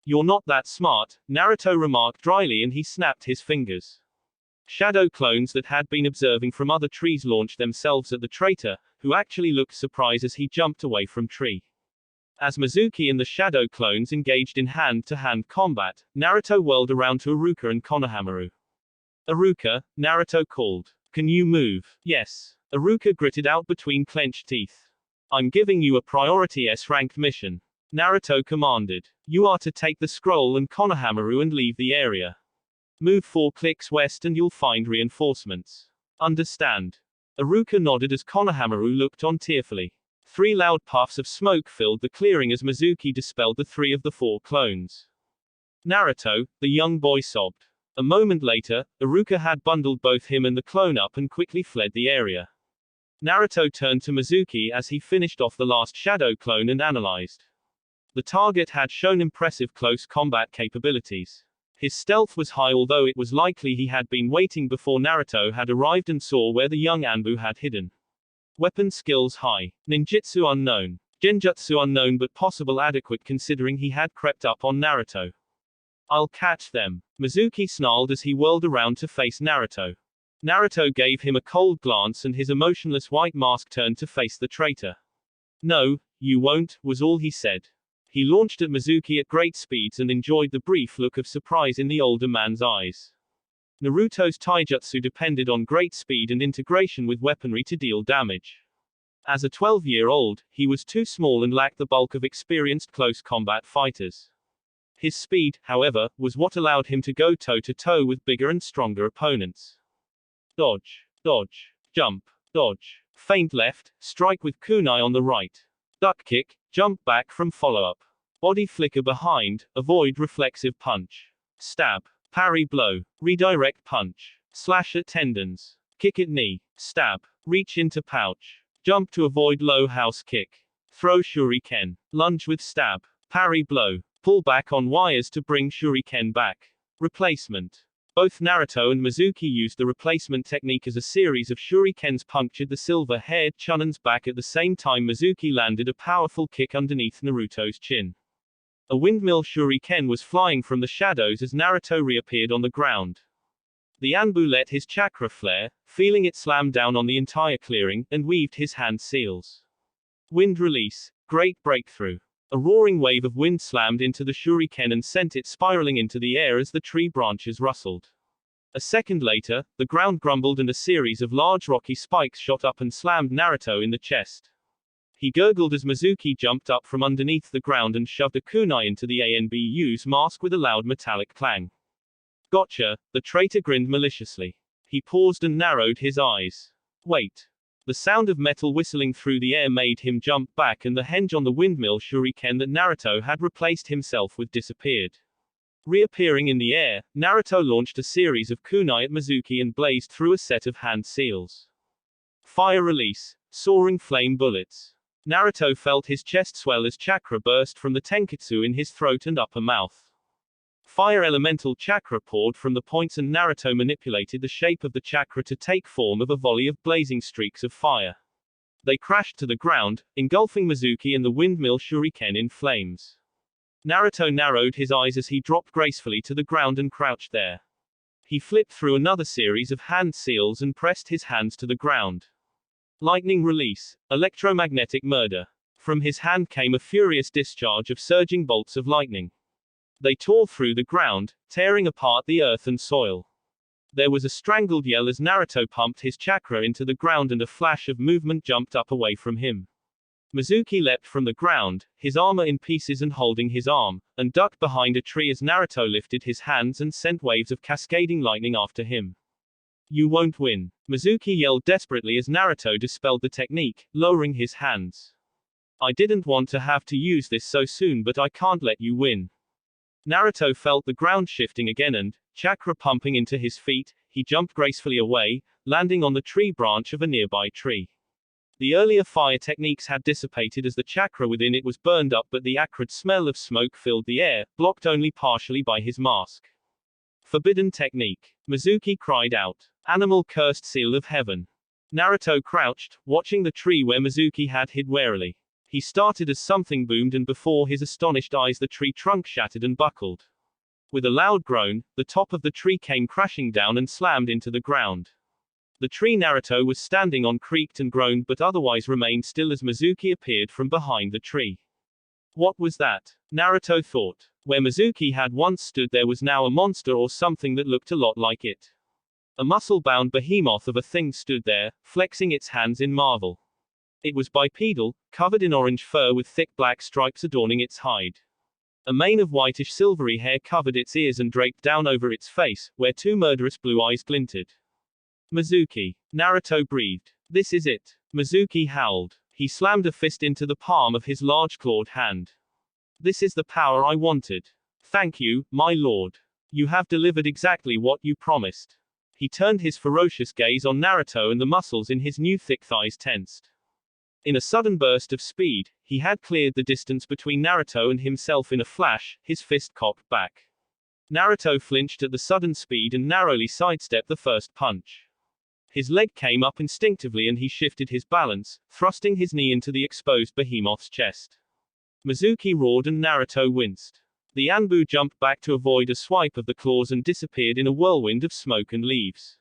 You're not that smart, Naruto remarked dryly and he snapped his fingers. Shadow clones that had been observing from other trees launched themselves at the traitor, who actually looked surprised as he jumped away from tree. As Mizuki and the shadow clones engaged in hand-to-hand combat, Naruto whirled around to Iruka and Konohamaru. Iruka, Naruto called. Can you move? Yes. Iruka gritted out between clenched teeth. I'm giving you a priority S-ranked mission. Naruto commanded. You are to take the scroll and Konohamaru and leave the area. Move 4 clicks west and you'll find reinforcements. Understand? Iruka nodded as Konohamaru looked on tearfully. 3 loud puffs of smoke filled the clearing as Mizuki dispelled the 3 of the 4 clones. Naruto, the young boy sobbed. A moment later, Iruka had bundled both him and the clone up and quickly fled the area. Naruto turned to Mizuki as he finished off the last shadow clone and analyzed. The target had shown impressive close combat capabilities. His stealth was high, although it was likely he had been waiting before Naruto had arrived and saw where the young Anbu had hidden. Weapon skills high. Ninjutsu unknown. Genjutsu unknown but possible adequate considering he had crept up on Naruto. I'll catch them. Mizuki snarled as he whirled around to face Naruto. Naruto gave him a cold glance and his emotionless white mask turned to face the traitor. No, you won't, was all he said. He launched at Mizuki at great speeds and enjoyed the brief look of surprise in the older man's eyes. Naruto's taijutsu depended on great speed and integration with weaponry to deal damage. As a 12-year-old, he was too small and lacked the bulk of experienced close combat fighters. His speed, however, was what allowed him to go toe-to-toe with bigger and stronger opponents. Dodge, dodge, jump, dodge, feint left, strike with kunai on the right. Duck kick, jump back from follow-up. Body flicker behind, avoid reflexive punch. Stab. Parry blow. Redirect punch. Slash at tendons. Kick at knee. Stab. Reach into pouch. Jump to avoid low house kick. Throw shuriken. Lunge with stab. Parry blow. Pull back on wires to bring shuriken back. Replacement. Both Naruto and Mizuki used the replacement technique as a series of shurikens punctured the silver-haired Chunnin's back at the same time Mizuki landed a powerful kick underneath Naruto's chin. A windmill shuriken was flying from the shadows as Naruto reappeared on the ground. The Anbu let his chakra flare, feeling it slam down on the entire clearing, and weaved his hand seals. Wind release. Great breakthrough. A roaring wave of wind slammed into the shuriken and sent it spiraling into the air as the tree branches rustled. A second later, the ground grumbled and a series of large rocky spikes shot up and slammed Naruto in the chest. He gurgled as Mizuki jumped up from underneath the ground and shoved a kunai into the Anbu's mask with a loud metallic clang. Gotcha, the traitor grinned maliciously. He paused and narrowed his eyes. Wait. The sound of metal whistling through the air made him jump back, and the henge on the windmill shuriken that Naruto had replaced himself with disappeared. Reappearing in the air, Naruto launched a series of kunai at Mizuki and blazed through a set of hand seals. Fire release. Soaring flame bullets. Naruto felt his chest swell as chakra burst from the tenketsu in his throat and upper mouth. Fire elemental chakra poured from the points, and Naruto manipulated the shape of the chakra to take form of a volley of blazing streaks of fire. They crashed to the ground, engulfing Mizuki and the windmill shuriken in flames. Naruto narrowed his eyes as he dropped gracefully to the ground and crouched there. He flipped through another series of hand seals and pressed his hands to the ground. Lightning release. Electromagnetic murder. From his hand came a furious discharge of surging bolts of lightning. They tore through the ground, tearing apart the earth and soil. There was a strangled yell as Naruto pumped his chakra into the ground and a flash of movement jumped up away from him. Mizuki leapt from the ground, his armor in pieces and holding his arm, and ducked behind a tree as Naruto lifted his hands and sent waves of cascading lightning after him. You won't win. Mizuki yelled desperately as Naruto dispelled the technique, lowering his hands. I didn't want to have to use this so soon, but I can't let you win. Naruto felt the ground shifting again and, chakra pumping into his feet, he jumped gracefully away, landing on the tree branch of a nearby tree. The earlier fire techniques had dissipated as the chakra within it was burned up, but the acrid smell of smoke filled the air, blocked only partially by his mask. Forbidden technique. Mizuki cried out. Animal cursed seal of heaven. Naruto crouched, watching the tree where Mizuki had hid warily. He started as something boomed, and before his astonished eyes the tree trunk shattered and buckled. With a loud groan, the top of the tree came crashing down and slammed into the ground. The tree Naruto was standing on creaked and groaned, but otherwise remained still as Mizuki appeared from behind the tree. What was that? Naruto thought. Where Mizuki had once stood there was now a monster or something that looked a lot like it. A muscle-bound behemoth of a thing stood there, flexing its hands in marvel. It was bipedal, covered in orange fur with thick black stripes adorning its hide. A mane of whitish silvery hair covered its ears and draped down over its face, where two murderous blue eyes glinted. Mizuki. Naruto breathed. This is it. Mizuki howled. He slammed a fist into the palm of his large clawed hand. This is the power I wanted. Thank you, my lord. You have delivered exactly what you promised. He turned his ferocious gaze on Naruto, and the muscles in his new thick thighs tensed. In a sudden burst of speed, he had cleared the distance between Naruto and himself in a flash, his fist cocked back. Naruto flinched at the sudden speed and narrowly sidestepped the first punch. His leg came up instinctively and he shifted his balance, thrusting his knee into the exposed behemoth's chest. Mizuki roared and Naruto winced. The Anbu jumped back to avoid a swipe of the claws and disappeared in a whirlwind of smoke and leaves.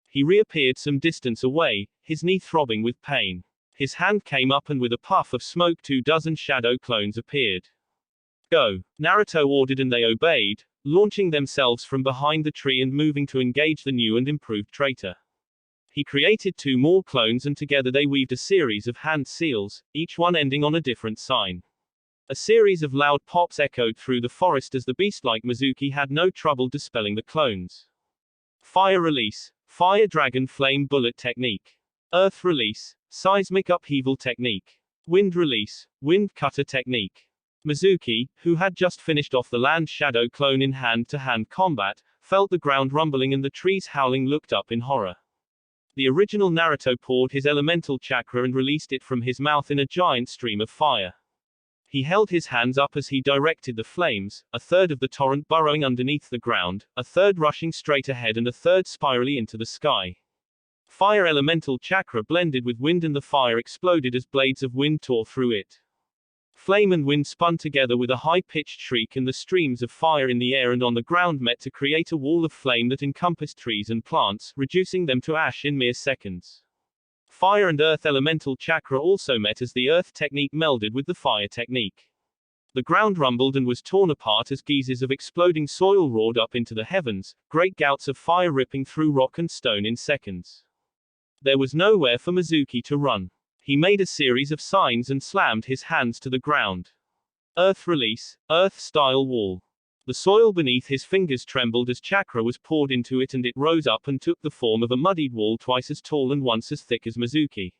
He reappeared some distance away, his knee throbbing with pain. His hand came up and with a puff of smoke 24 shadow clones appeared. Go! Naruto ordered and they obeyed, launching themselves from behind the tree and moving to engage the new and improved traitor. He created 2 more clones and together they weaved a series of hand seals, each one ending on a different sign. A series of loud pops echoed through the forest as the beast-like Mizuki had no trouble dispelling the clones. Fire release. Fire dragon flame bullet technique. Earth release. Seismic upheaval technique. Wind release. Wind cutter technique. Mizuki, who had just finished off the land shadow clone in hand-to-hand combat, felt the ground rumbling and the trees howling, looked up in horror. The original Naruto poured his elemental chakra and released it from his mouth in a giant stream of fire. He held his hands up as he directed the flames, a third of the torrent burrowing underneath the ground, a third rushing straight ahead and a third spirally into the sky. Fire elemental chakra blended with wind and the fire exploded as blades of wind tore through it. Flame and wind spun together with a high-pitched shriek, and the streams of fire in the air and on the ground met to create a wall of flame that encompassed trees and plants, reducing them to ash in mere seconds. Fire and earth elemental chakra also met as the earth technique melded with the fire technique. The ground rumbled and was torn apart as geysers of exploding soil roared up into the heavens, great gouts of fire ripping through rock and stone in seconds. There was nowhere for Mizuki to run. He made a series of signs and slammed his hands to the ground. Earth release, earth-style wall. The soil beneath his fingers trembled as chakra was poured into it, and it rose up and took the form of a muddied wall twice as tall and once as thick as Mizuki.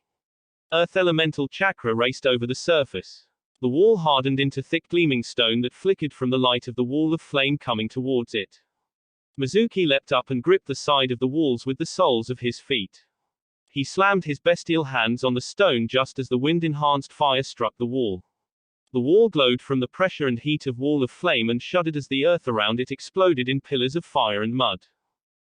Earth elemental chakra raced over the surface. The wall hardened into thick gleaming stone that flickered from the light of the wall of flame coming towards it. Mizuki leapt up and gripped the side of the walls with the soles of his feet. He slammed his bestial hands on the stone just as the wind-enhanced fire struck the wall. The wall glowed from the pressure and heat of wall of flame and shuddered as the earth around it exploded in pillars of fire and mud.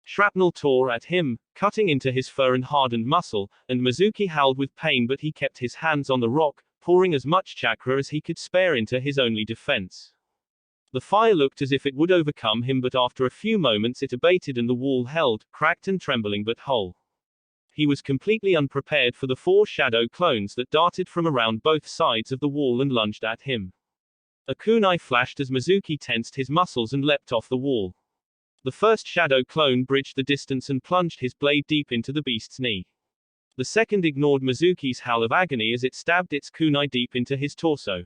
Shrapnel tore at him, cutting into his fur and hardened muscle, and Mizuki howled with pain, but he kept his hands on the rock, pouring as much chakra as he could spare into his only defense. The fire looked as if it would overcome him, but after a few moments it abated and the wall held, cracked and trembling but whole. He was completely unprepared for the 4 shadow clones that darted from around both sides of the wall and lunged at him. A kunai flashed as Mizuki tensed his muscles and leapt off the wall. The first shadow clone bridged the distance and plunged his blade deep into the beast's knee. The second ignored Mizuki's howl of agony as it stabbed its kunai deep into his torso.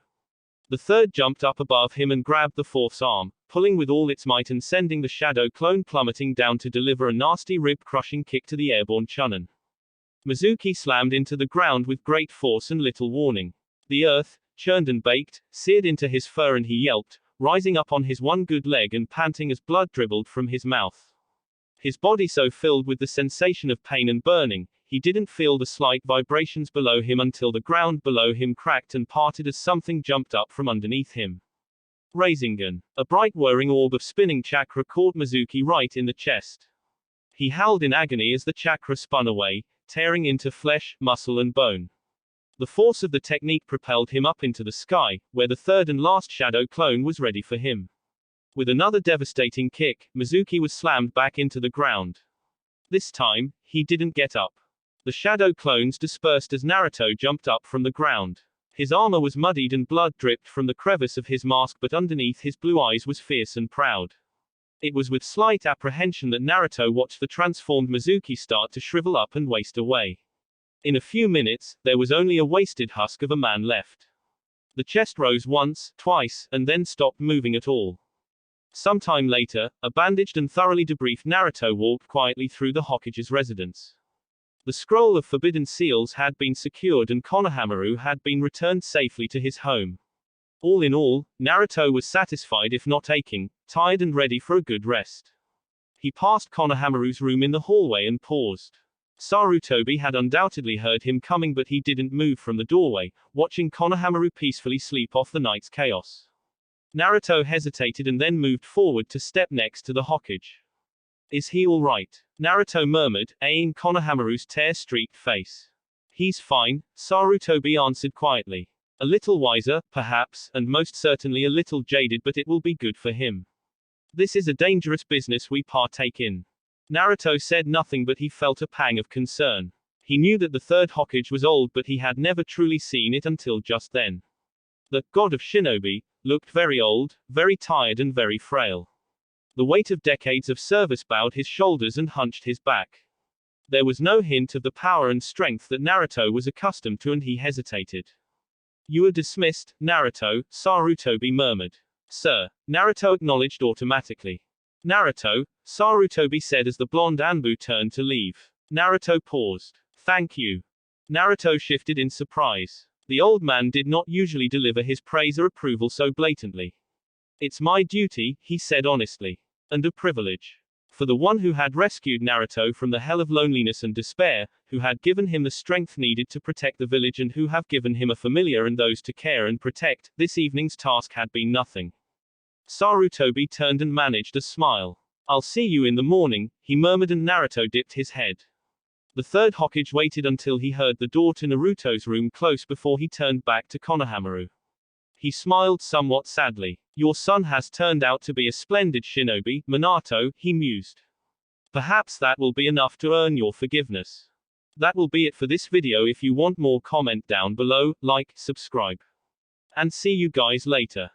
The third jumped up above him and grabbed the fourth's arm, pulling with all its might and sending the shadow clone plummeting down to deliver a nasty rib-crushing kick to the airborne Chunin. Mizuki slammed into the ground with great force and little warning. The earth, churned and baked, seared into his fur and he yelped, rising up on his one good leg and panting as blood dribbled from his mouth. His body so filled with the sensation of pain and burning, he didn't feel the slight vibrations below him until the ground below him cracked and parted as something jumped up from underneath him. Rasengan. A bright whirring orb of spinning chakra caught Mizuki right in the chest. He howled in agony as the chakra spun away, tearing into flesh, muscle and bone. The force of the technique propelled him up into the sky, where the third and last shadow clone was ready for him. With another devastating kick, Mizuki was slammed back into the ground. This time, he didn't get up. The shadow clones dispersed as Naruto jumped up from the ground. His armor was muddied and blood dripped from the crevice of his mask, but underneath his blue eyes was fierce and proud. It was with slight apprehension that Naruto watched the transformed Mizuki start to shrivel up and waste away. In a few minutes, there was only a wasted husk of a man left. The chest rose once, twice, and then stopped moving at all. Sometime later, a bandaged and thoroughly debriefed Naruto walked quietly through the Hokage's residence. The scroll of forbidden seals had been secured and Konohamaru had been returned safely to his home. All in all, Naruto was satisfied if not aching, tired and ready for a good rest. He passed Konohamaru's room in the hallway and paused. Sarutobi had undoubtedly heard him coming, but he didn't move from the doorway, watching Konohamaru peacefully sleep off the night's chaos. Naruto hesitated and then moved forward to step next to the Hokage. "Is he all right?" Naruto murmured, eyeing Konohamaru's tear-streaked face. "He's fine," Sarutobi answered quietly. "A little wiser, perhaps, and most certainly a little jaded, but it will be good for him. This is a dangerous business we partake in." Naruto said nothing, but he felt a pang of concern. He knew that the third Hokage was old, but he had never truly seen it until just then. The god of shinobi looked very old, very tired and very frail. The weight of decades of service bowed his shoulders and hunched his back. There was no hint of the power and strength that Naruto was accustomed to, and he hesitated. "You are dismissed, Naruto," Sarutobi murmured. "Sir." Naruto acknowledged automatically. "Naruto," Sarutobi said as the blonde Anbu turned to leave. Naruto paused. "Thank you." Naruto shifted in surprise. The old man did not usually deliver his praise or approval so blatantly. "It's my duty," he said honestly. "And a privilege. For the one who had rescued Naruto from the hell of loneliness and despair, who had given him the strength needed to protect the village and who have given him a familiar and those to care and protect, this evening's task had been nothing." Sarutobi turned and managed a smile. "I'll see you in the morning," he murmured, and Naruto dipped his head. The third Hokage waited until he heard the door to Naruto's room close before he turned back to Konohamaru. He smiled somewhat sadly. "Your son has turned out to be a splendid shinobi, Minato," he mused. "Perhaps that will be enough to earn your forgiveness." That will be it for this video. If you want more, comment down below, like, subscribe. And see you guys later.